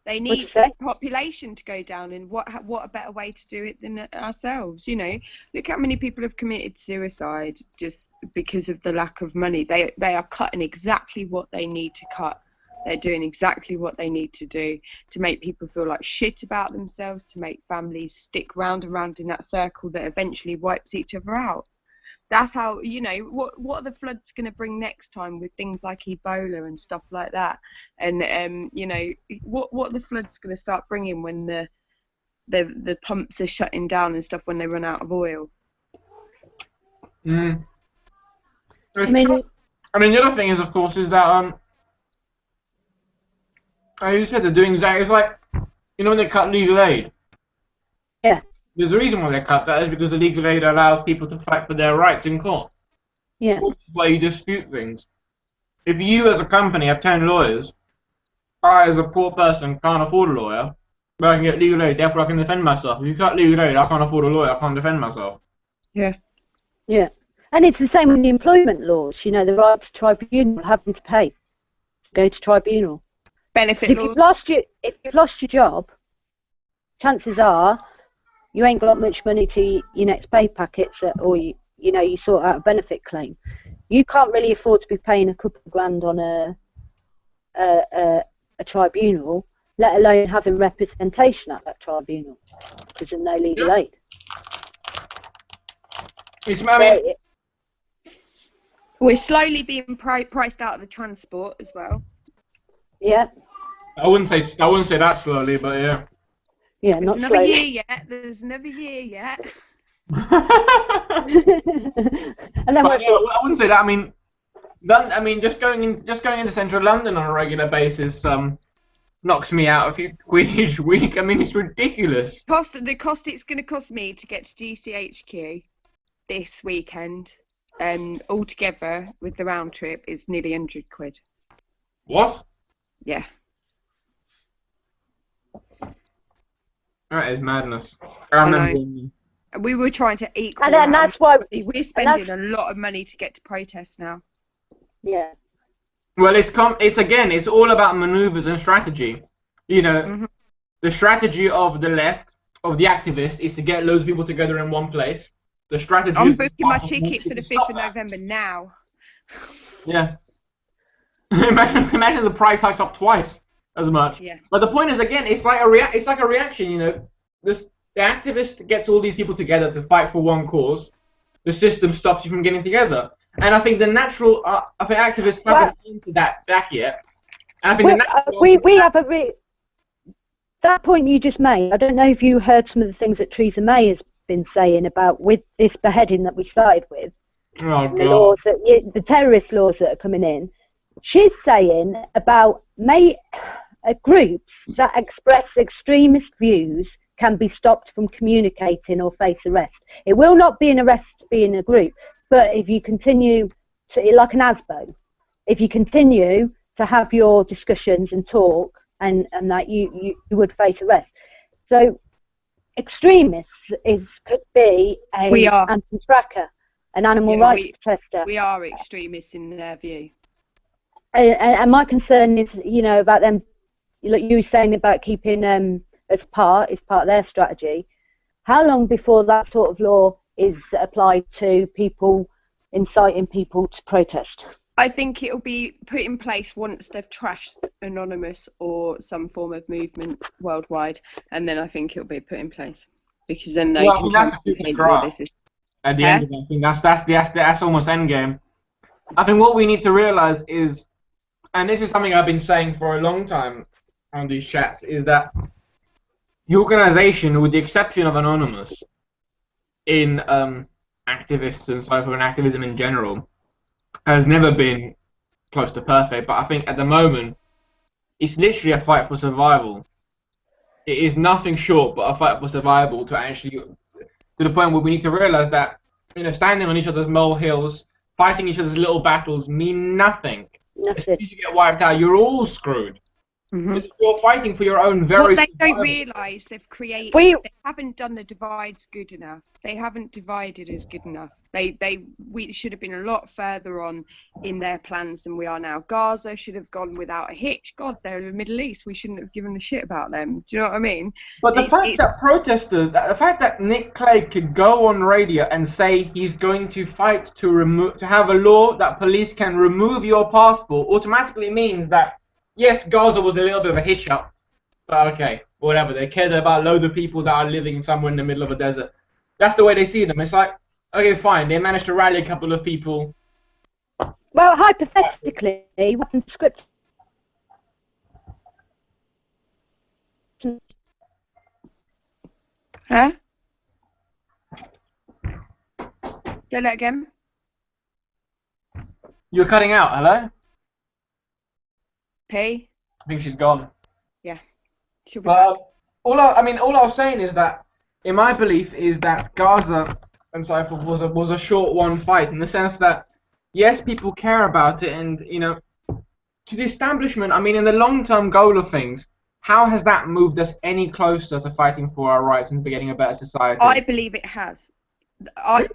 They need population to go down, and what a better way to do it than ourselves, you know. Look how many people have committed suicide just because of the lack of money. They are cutting exactly what they need to cut. They're doing exactly what they need to do to make people feel like shit about themselves, to make families stick round and round in that circle that eventually wipes each other out. That's how, you know, what are the floods going to bring next time with things like Ebola and stuff like that? And you know, what are the floods going to start bringing when the pumps are shutting down and stuff when they run out of oil? I mean, the other thing is, of course, is that you said they're doing that. It's like, you know, when they cut legal aid. Yeah. There's a reason why they cut that, is because the legal aid allows people to fight for their rights in court. Yeah. Which is why you dispute things. If you as a company have 10 lawyers, I as a poor person can't afford a lawyer, but I can get legal aid, therefore I can defend myself. If you cut legal aid, I can't afford a lawyer, I can't defend myself. Yeah. Yeah. And it's the same with the employment laws, you know, the right to tribunal, having to pay to go to tribunal. Benefit laws. If you've lost your job, chances are you ain't got much money to your next pay packets, or you sort out a benefit claim. You can't really afford to be paying a couple of grand on a tribunal, let alone having representation at that tribunal, because there's no legal aid. We're slowly being priced out of the transport as well. Yeah. I wouldn't say that slowly, but yeah. Yeah, There's not another slowly. year yet. There's another year yet. And then But, yeah, I wouldn't say that. I mean, just going into central London on a regular basis knocks me out a few quid each week. I mean, it's ridiculous. The cost it's going to cost me to get to GCHQ this weekend, altogether with the round trip, is nearly 100 quid. What? Yeah. That is madness. I know. We were trying to equal. And then that's why we're spending a lot of money to get to protests now. Yeah. Well, it's all about manoeuvres and strategy. You know, the strategy of the left, of the activist, is to get loads of people together in one place. The strategy. I'm booking my ticket for the 5th of November now. Yeah. imagine the price hikes up twice as much. Yeah. But the point is, again, it's like a reaction. You know, the activist gets all these people together to fight for one cause. The system stops you from getting together. And I think the natural, activists haven't into that back yet. And I think we have that point you just made. I don't know if you heard some of the things that Theresa May has been saying about with this beheading that we started with. Oh, the laws the terrorist laws that are coming in. She's saying about groups that express extremist views can be stopped from communicating or face arrest. It will not be an arrest to be in a group, but if you continue to, like an ASBO, if you continue to have your discussions and talk, and that you would face arrest. So extremists could be a anti-tracker, an animal rights protester. We are extremists in their view. And my concern is, about them, like you were saying about keeping as part of their strategy. How long before that sort of law is applied to people, inciting people to protest? I think it'll be put in place once they've trashed Anonymous or some form of movement worldwide, and then I think it'll be put in place, because then they can that's the future graph. At the end of it, I think that's almost endgame. I think what we need to realise is, and this is something I've been saying for a long time on these chats, is that the organisation, with the exception of Anonymous, in activists and so forth, and activism in general, has never been close to perfect. But I think at the moment, it's literally a fight for survival. It is nothing short but a fight for survival, to actually, to the point where we need to realise that, standing on each other's molehills, fighting each other's little battles mean nothing. As soon as you get wiped out, you're all screwed. Because you're fighting for your own very. What they don't realise, they haven't done the divides good enough. They haven't divided us good enough. We should have been a lot further on in their plans than we are now. Gaza should have gone without a hitch. God, they're in the Middle East. We shouldn't have given a shit about them. Do you know what I mean? But the fact that protesters, the fact that Nick Clegg could go on radio and say he's going to fight to have a law that police can remove your passport, automatically means that, yes, Gaza was a little bit of a hitch up, but okay, whatever. They cared about a load of people that are living somewhere in the middle of a desert. That's the way they see them. It's like, okay, fine, they managed to rally a couple of people. Well, hypothetically, what script? Huh? Say that again. You're cutting out, hello? P? I think she's gone. Yeah. She'll be back. All I was saying is that, in my belief, is that Gaza and so forth was a short one fight, in the sense that, yes, people care about it, and to the establishment, I mean, in the long-term goal of things, how has that moved us any closer to fighting for our rights and getting a better society? I believe it has. I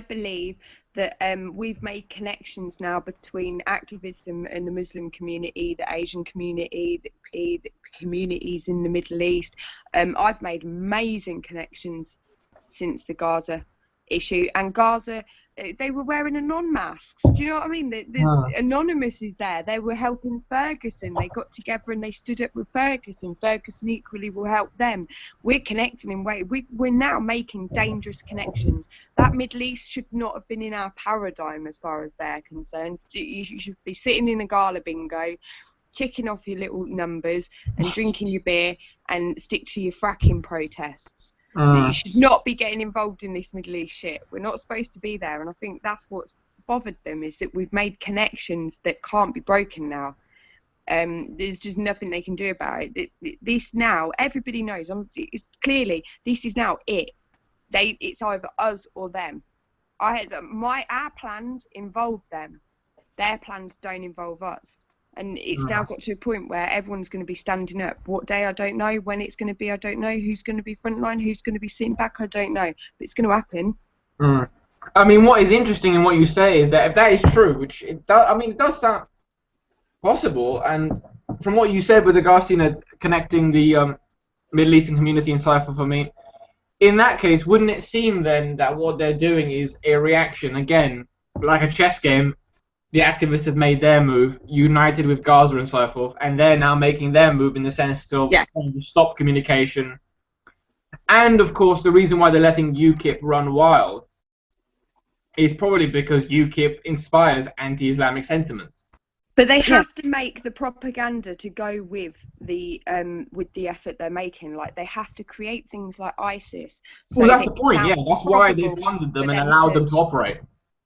believe that we've made connections now between activism and the Muslim community, the Asian community, the communities in the Middle East. I've made amazing connections since the Gaza issue, and Gaza, they were wearing Anon masks. Do you know what I mean? Anonymous is there. They were helping Ferguson. They got together and they stood up with Ferguson. Ferguson equally will help them. We're connecting in ways. We're now making dangerous connections. That Middle East should not have been in our paradigm as far as they're concerned. You should be sitting in a gala bingo, ticking off your little numbers and drinking your beer, and stick to your fracking protests. You should not be getting involved in this Middle East shit. We're not supposed to be there, and I think that's what's bothered them, is that we've made connections that can't be broken now. There's just nothing they can do about it. This now, everybody knows. It's clearly, this is now it. It's either us or them. Our plans involve them. Their plans don't involve us. And it's now got to a point where everyone's going to be standing up. What day, I don't know. When it's going to be, I don't know. Who's going to be frontline, who's going to be sitting back, I don't know. But it's going to happen. I mean, what is interesting in what you say is that if that is true, which it does sound possible, and from what you said with regards to connecting the Middle Eastern community and so forth, I mean, in that case, wouldn't it seem then that what they're doing is a reaction, again, like a chess game? The activists have made their move, united with Gaza and so forth, and they're now making their move in the sense of trying to stop communication. And, of course, the reason why they're letting UKIP run wild is probably because UKIP inspires anti-Islamic sentiment. But they have to make the propaganda to go with the effort they're making. Like, they have to create things like ISIS. So that's the point, yeah. That's why they funded them and allowed them to operate.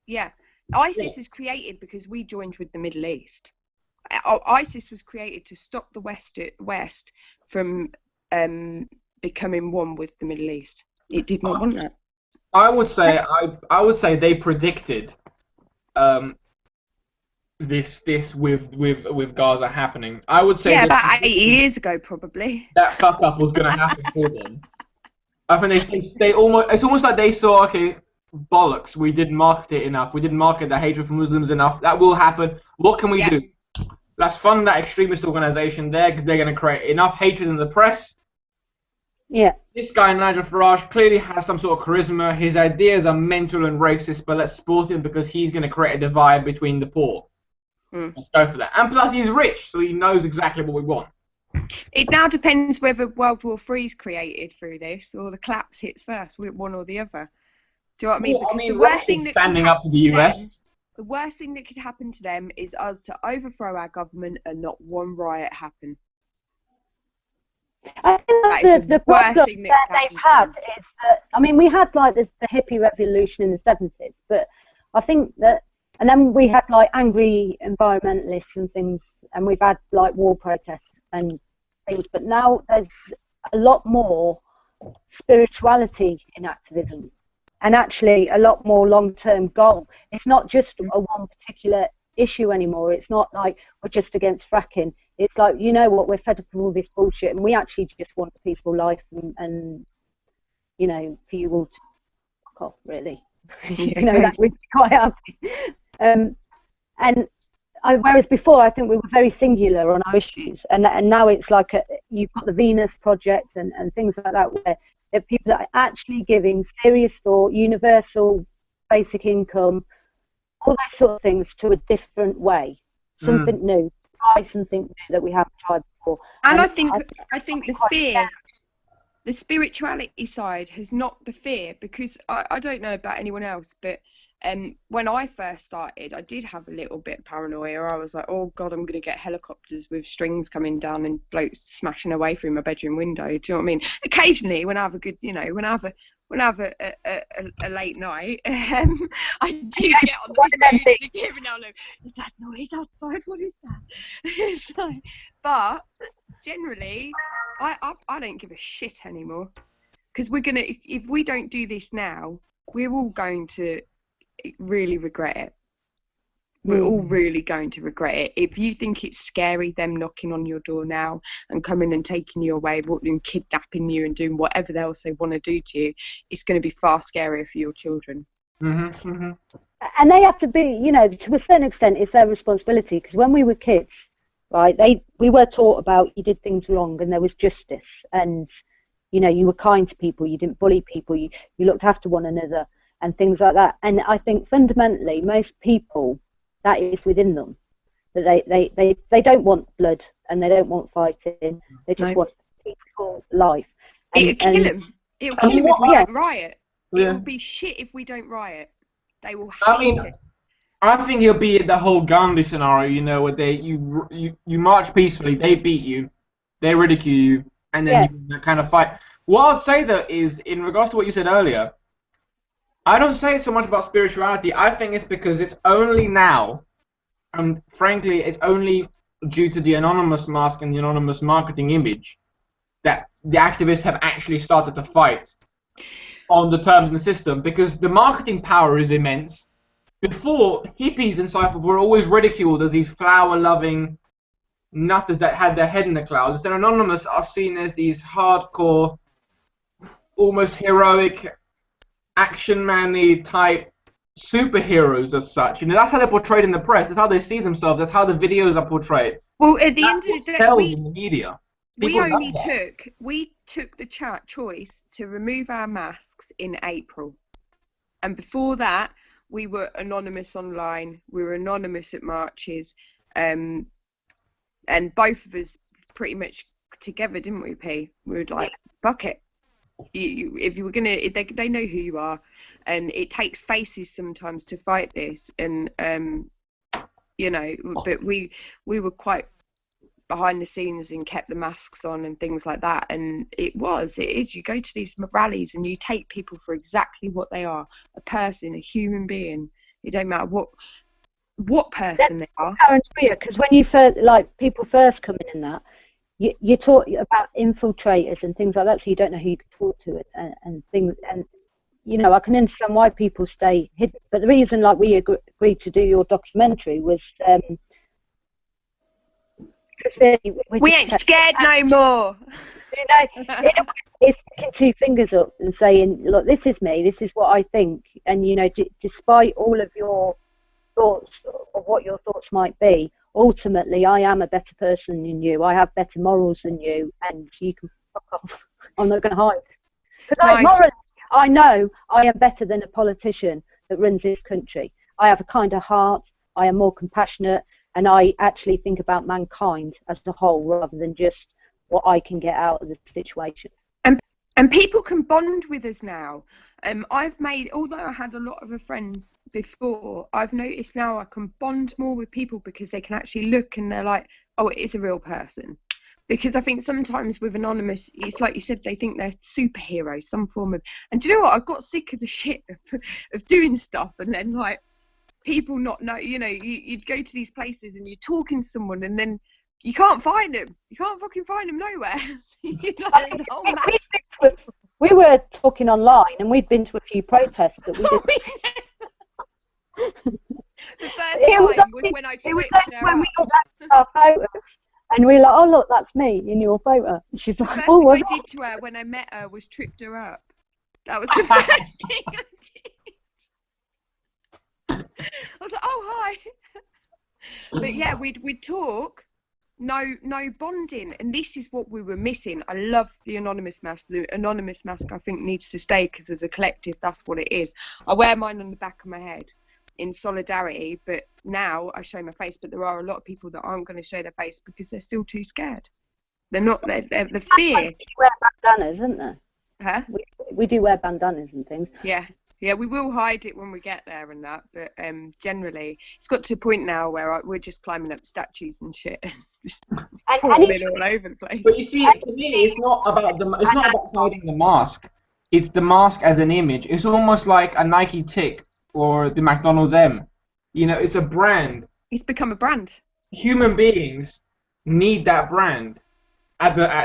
Yeah. ISIS is created because we joined with the Middle East. ISIS was created to stop the West from becoming one with the Middle East. It did not want that. I would say they predicted this with Gaza happening. I would say about 8 years ago, probably. That fuck up was going to happen for them. I think they almost, it's almost like they saw, okay, bollocks, we didn't market it enough. We didn't market the hatred for Muslims enough. That will happen. What can we do? Let's fund that extremist organization there, because they're going to create enough hatred in the press. Yeah. This guy, Nigel Farage, clearly has some sort of charisma. His ideas are mental and racist, but let's support him because he's going to create a divide between the poor. Let's go for that. And plus, he's rich, so he knows exactly what we want. It now depends whether World War III is created through this, or the collapse hits first, one or the other. Do you know what I mean? Well, because the worst thing that standing up to the US. The worst thing that could happen to them is us to overthrow our government and not one riot happen. I think the problem that they've had is that, I mean, we had like the hippie revolution in the 70s, but I think that, and then we had like angry environmentalists and things, and we've had like war protests and things, but now there's a lot more spirituality in activism, and actually a lot more long-term goal. It's not just a one particular issue anymore. It's not like we're just against fracking. It's like, you know what, we're fed up with all this bullshit, and we actually just want a peaceful life, and you know, for you all to fuck off, really. You know, that we'd be quite happy. Whereas before, I think we were very singular on our issues, and now it's like you've got the Venus Project and things like that, where there are people that are actually giving serious thought, universal basic income, all those sort of things to a different way, something new, try something new that we haven't tried before. And I think the fear, the spirituality side has knocked the fear, because I don't know about anyone else, but when I first started, I did have a little bit of paranoia. I was like, oh God, I'm going to get helicopters with strings coming down and blokes smashing away through my bedroom window. Do you know what I mean? Occasionally, when I have a good, you know, when I have a late night, I do get on the phone to give an look. Is that noise outside? What is that? It's like, but generally, I don't give a shit anymore, because we're gonna, if we don't do this now, we're all going to really regret it. We're all really going to regret it. If you think it's scary, them knocking on your door now and coming and taking you away and kidnapping you and doing whatever else they want to do to you, it's going to be far scarier for your children. And they have to be, you know, to a certain extent, it's their responsibility, because when we were kids, right, we were taught about you did things wrong and there was justice, and, you know, you were kind to people, you didn't bully people, you looked after one another and things like that. And I think fundamentally most people, that is within them, that they don't want blood and they don't want fighting, they just want a peaceful life. It'll kill them. It'll kill them if we don't riot. It'll be shit if we don't riot. They will hate it. I think it'll be the whole Gandhi scenario, you know, where you march peacefully, they beat you, they ridicule you, and then you kind of fight. What I'd say though is, in regards to what you said earlier, I don't say so much about spirituality. I think it's because it's only now, and frankly, it's only due to the anonymous mask and the anonymous marketing image, that the activists have actually started to fight on the terms in the system, because the marketing power is immense. Before, hippies and so forth were always ridiculed as these flower-loving nutters that had their head in the clouds. Then anonymous are seen as these hardcore, almost heroic, action-manly type superheroes as such. You know, that's how they're portrayed in the press. That's how they see themselves. That's how the videos are portrayed. Well, at the end of the day, in the media. We took the choice to remove our masks in April, and before that, we were anonymous online. We were anonymous at marches, and both of us pretty much together, didn't we, P? We were like, fuck it. If you were gonna, they know who you are, and it takes faces sometimes to fight this, and you know, but we were quite behind the scenes and kept the masks on and things like that. And it is, you go to these rallies and you take people for exactly what they are, a person, a human being. It don't matter what what person they are. Because when you first, like, people first come in and that, you talk about infiltrators and things like that, so you don't know who you can talk to and things. And you know, I can understand why people stay hidden. But the reason, like, we agreed to do your documentary was because really, We ain't scared no more. You know, it's sticking two fingers up and saying, look, this is me, this is what I think, and you know, despite all of your thoughts of what your thoughts might be, ultimately I am a better person than you, I have better morals than you, and you can fuck off. I'm not going to hide. Because morally, I know I am better than a politician that runs this country. I have a kinder heart, I am more compassionate, and I actually think about mankind as a whole rather than just what I can get out of the situation. And people can bond with us now. I've made, although I had a lot of friends before, I've noticed now I can bond more with people because they can actually look and they're like, oh, it is a real person. Because I think sometimes with Anonymous, it's like you said, they think they're superheroes, some form of... And do you know what? I got sick of the shit of doing stuff and then, like, people not know, you know, you'd go to these places and you're talking to someone and then you can't find them. You can't fucking find them nowhere. Like, we were talking online and we'd been to a few protests, but we didn't. The first time was when I tripped her when up. we got our photos and we were like, oh look, that's me in your photo. And she's like, first oh, thing I did to her when I met her was tripped her up. That was the first thing I did. I was like, oh hi. But yeah, we'd talk. No bonding, and this is what we were missing. I love the Anonymous mask. The Anonymous mask, I think, needs to stay because as a collective, that's what it is. I wear mine on the back of my head in solidarity, but now I show my face. But there are a lot of people that aren't going to show their face because they're still too scared. They're not. They're the fear. We wear bandanas, isn't there? Huh? We do wear bandanas and things. Yeah. Yeah, we will hide it when we get there and that, but generally, it's got to a point now where we're just climbing up statues and shit, falling all over the place. But you see, to me, it's not about hiding the mask. It's the mask as an image. It's almost like a Nike tick or the McDonald's M. You know, it's a brand. It's become a brand. Human beings need that brand.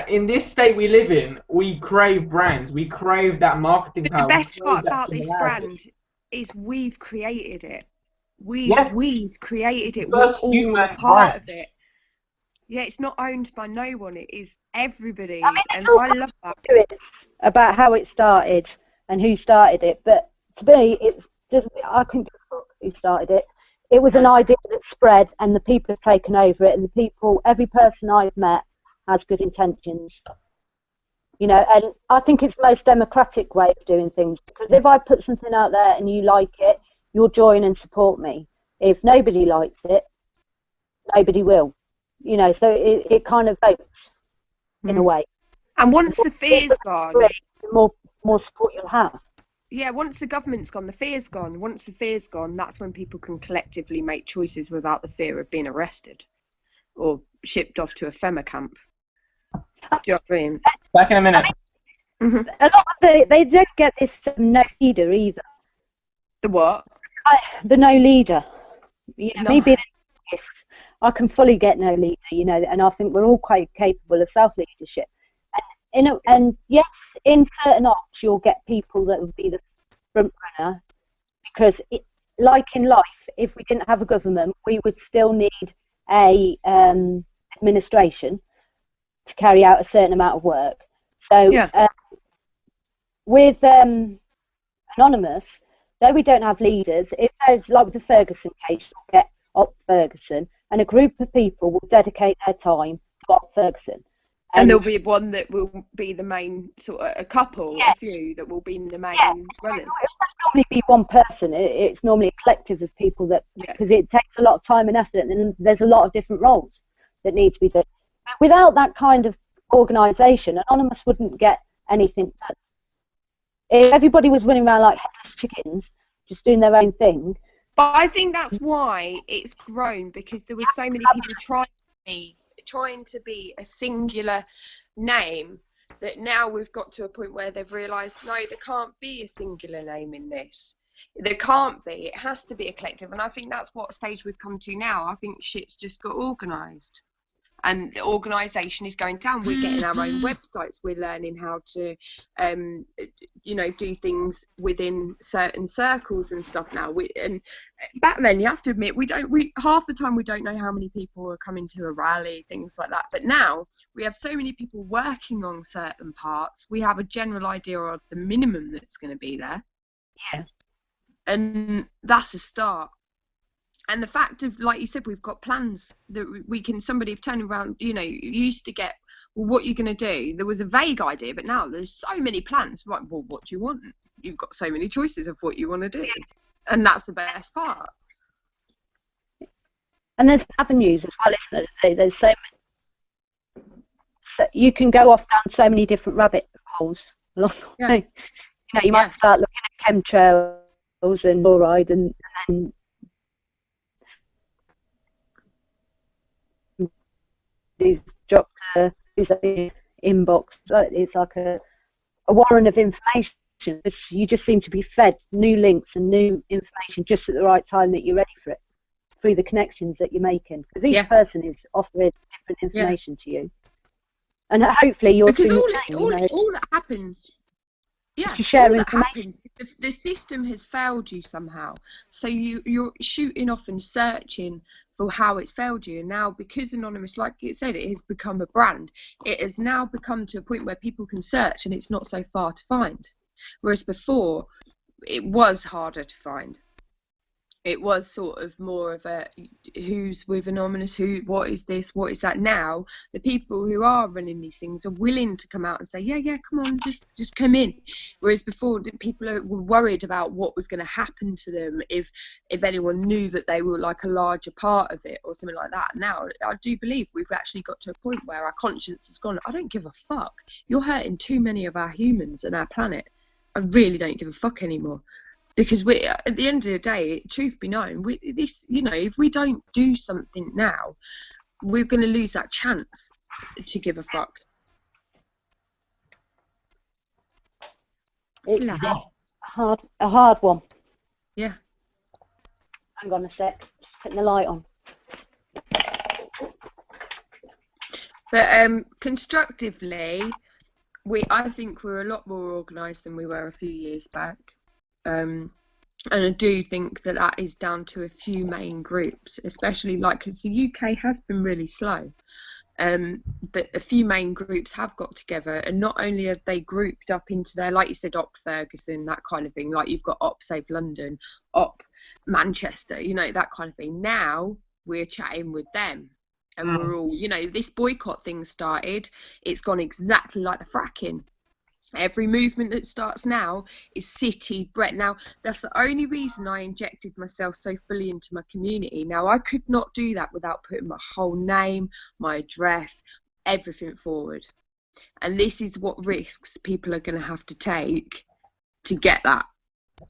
In this state we live in, we crave brands. We crave that marketing power. The best part about this brand is we've created it. We've created it. We're all a part of it. Yeah, it's not owned by no one. It is everybody's, and I love that. About how it started and who started it, but to me, it's just I couldn't give a fuck who started it. It was an idea that spread, and the people have taken over it, and the people, every person I've met has good intentions, you know, and I think it's the most democratic way of doing things, because if I put something out there and you like it, you'll join and support me. If nobody likes it, nobody will, you know, so it kind of votes in a way. And once the fear's gone, the more support you'll have. Yeah, once the government's gone, the fear's gone. Once the fear's gone, that's when people can collectively make choices without the fear of being arrested or shipped off to a FEMA camp. Do you know what I mean? Back in a minute. A lot of they don't get this no leader either. The what? The no leader. You know, me being I can fully get no leader, you know, and I think we're all quite capable of self-leadership. And yes, in certain ops, you'll get people that would be the front runner, because like in life, if we didn't have a government, we would still need a administration to carry out a certain amount of work. So with Anonymous, though we don't have leaders, if there's, like with the Ferguson case, you'll get Op Ferguson, and a group of people will dedicate their time to Op Ferguson. And there'll be one that will be the main, sort of a couple, a few that will be the main runners. It won't normally be one person. It's normally a collective of people that, because it takes a lot of time and effort, and there's a lot of different roles that need to be done. Without that kind of organisation, Anonymous wouldn't get anything done. If everybody was running around like headless chickens, just doing their own thing. But I think that's why it's grown, because there were so many people trying to be a singular name, that now we've got to a point where they've realised, no, there can't be a singular name in this. There can't be. It has to be a collective, and I think that's what stage we've come to now. I think shit's just got organised, and the organisation is going down. We're getting our own websites. We're learning how to, you know, do things within certain circles and stuff now. And back then, you have to admit, we half the time we don't know how many people are coming to a rally, things like that. But now we have so many people working on certain parts. We have a general idea of the minimum that's going to be there. Yeah. And that's a start. And the fact of, like you said, we've got plans that we can, somebody turn around, you know, you used to get, well, what are you going to do? There was a vague idea, but now there's so many plans. Right, well, what do you want? You've got so many choices of what you want to do. And that's the best part. And there's avenues as well, isn't there? There's so many. So you can go off down so many different rabbit holes along the way. You know, you might start looking at chemtrails and fluoride and these doctor who's inbox. It's like a warren of information. You just seem to be fed new links and new information just at the right time that you're ready for it, through the connections that you're making. Because each person is offering different information to you, and hopefully you're because all that happens. Yeah, to share all information. that happens, the system has failed you somehow. So you're shooting off and searching for how it's failed you. And now, because Anonymous, like it said, it has become a brand. It has now become to a point where people can search and it's not so far to find. Whereas before, it was harder to find. It was sort of more of a who's with Anonymous, what is this, what is that. Now the people who are running these things are willing to come out and say, yeah, come on, just come in. Whereas before, people were worried about what was going to happen to them if anyone knew that they were like a larger part of it or something like that. Now I do believe we've actually got to a point where our conscience has gone, I don't give a fuck, you're hurting too many of our humans and our planet, I really don't give a fuck anymore. Because we, at the end of the day, truth be known, if we don't do something now, we're going to lose that chance to give a fuck. It's a hard one. Yeah. Hang on a sec. Just putting the light on. But constructively, I think we're a lot more organised than we were a few years back. And I do think that is down to a few main groups, especially because the UK has been really slow. But a few main groups have got together, and not only are they grouped up into their, like you said, Op Ferguson, that kind of thing, like you've got Op Save London, Op Manchester, you know, that kind of thing. Now we're chatting with them. And we're all, you know, this boycott thing started, it's gone exactly like the fracking. Every movement that starts now is city bred. Now, that's the only reason I injected myself so fully into my community. Now, I could not do that without putting my whole name, my address, everything forward. And this is what risks people are going to have to take to get that.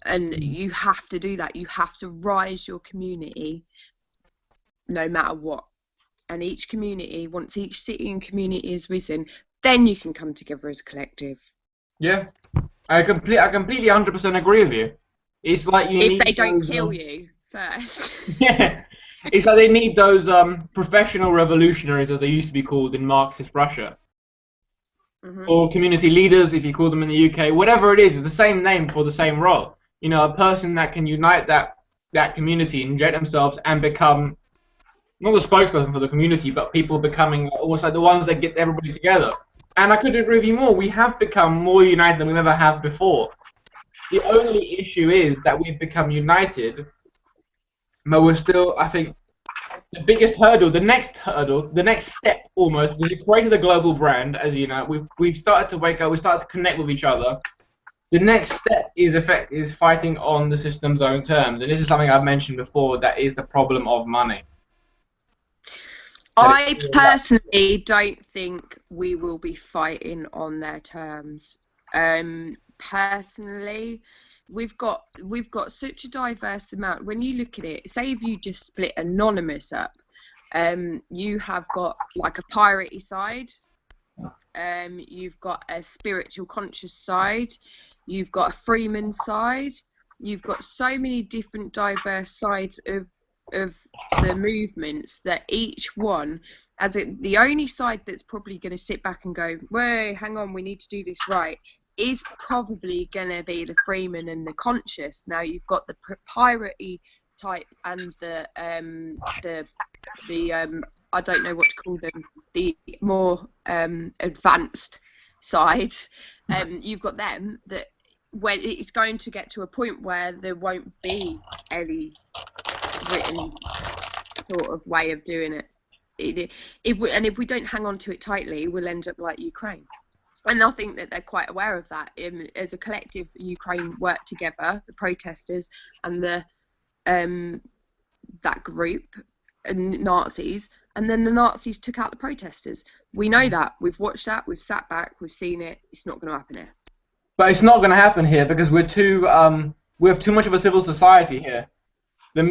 And you have to do that. You have to rise your community no matter what. And each community, once each city and community is risen, then you can come together as a collective. Yeah, I completely 100% agree with you. It's like if they don't kill you first. Yeah, it's like they need those professional revolutionaries, as they used to be called in Marxist Russia, or community leaders, if you call them in the UK. Whatever it is, it's the same name for the same role. You know, a person that can unite that community, inject themselves, and become not the spokesperson for the community, but people becoming almost like the ones that get everybody together. And I couldn't agree with you more. We have become more united than we've ever have before. The only issue is that we've become united, but we're still, I think, the biggest hurdle, the next step almost, we created a global brand, as you know. We've started to wake up, we started to connect with each other. The next step is fighting on the system's own terms. And this is something I've mentioned before, that is the problem of money. I personally don't think we will be fighting on their terms. Personally, we've got such a diverse amount. When you look at it, say if you just split Anonymous up, you have got like a piratey side, you've got a spiritual conscious side, you've got a Freeman side, you've got so many different diverse sides of the movements that each one, the only side that's probably going to sit back and go, whoa, hang on, we need to do this right, is probably going to be the Freeman and the conscious. Now you've got the piratey type and the I don't know what to call them, the more advanced side. You've got them that when it's going to get to a point where there won't be any written sort of way of doing it. If we don't hang on to it tightly, we'll end up like Ukraine. And I think that they're quite aware of that. As a collective, Ukraine worked together, the protesters and the that group and Nazis, and then the Nazis took out the protesters. We know that. We've watched that. We've sat back. We've seen it. It's not going to happen here. But it's not going to happen here because we have too much of a civil society here. The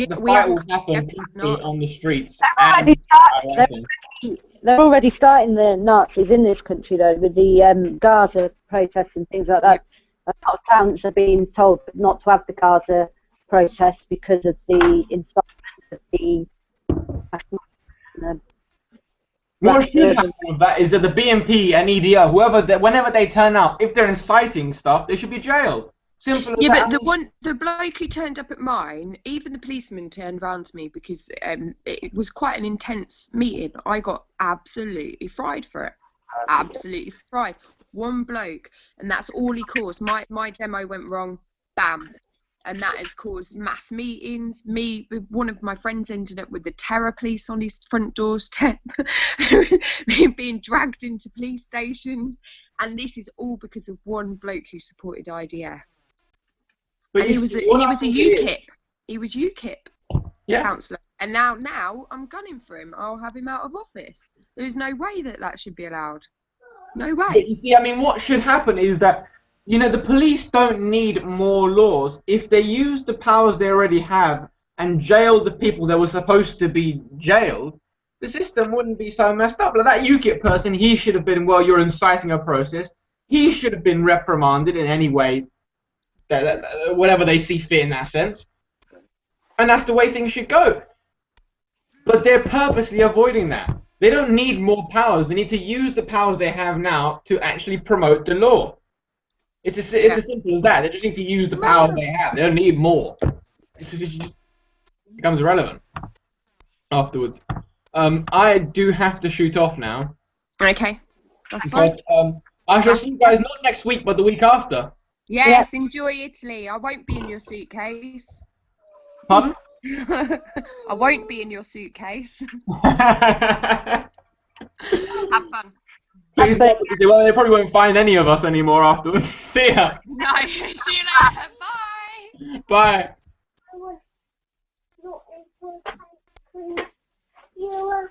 fight will happen peacefully on the streets. They're already starting the Nazis in this country, though, with the Gaza protests and things like that. A lot of towns are being told not to have the Gaza protests because of the incitement of the... What should happen with that is that the BNP and EDR, whenever they turn up, if they're inciting stuff, they should be jailed. Simple as that. Yeah, but the bloke who turned up at mine, even the policeman turned round to me because it was quite an intense meeting. I got absolutely fried for it. Absolutely fried. One bloke, and that's all he caused. My demo went wrong, bam. And that has caused mass meetings. One of my friends ended up with the terror police on his front doorstep, being dragged into police stations. And this is all because of one bloke who supported IDF. But and he was a UKIP. He was UKIP councillor. And now I'm gunning for him. I'll have him out of office. There's no way that should be allowed. No way. But you see, I mean, what should happen is that, you know, the police don't need more laws. If they use the powers they already have and jail the people that were supposed to be jailed, the system wouldn't be so messed up. Like that UKIP person, he should have been, well, you're inciting a protest. He should have been reprimanded in any way, whatever they see fit in that sense. And that's the way things should go. But they're purposely avoiding that. They don't need more powers. They need to use the powers they have now to actually promote the law. It's as simple as that. They just need to use the power they have. They don't need more. It just becomes irrelevant afterwards. I do have to shoot off now. Okay, that's fine. But I shall see you guys not next week, but the week after. Yes, enjoy Italy. I won't be in your suitcase. Pardon? I won't be in your suitcase. Have fun. Please, well, they probably won't find any of us anymore afterwards. See ya. No, see you later. Bye. Bye.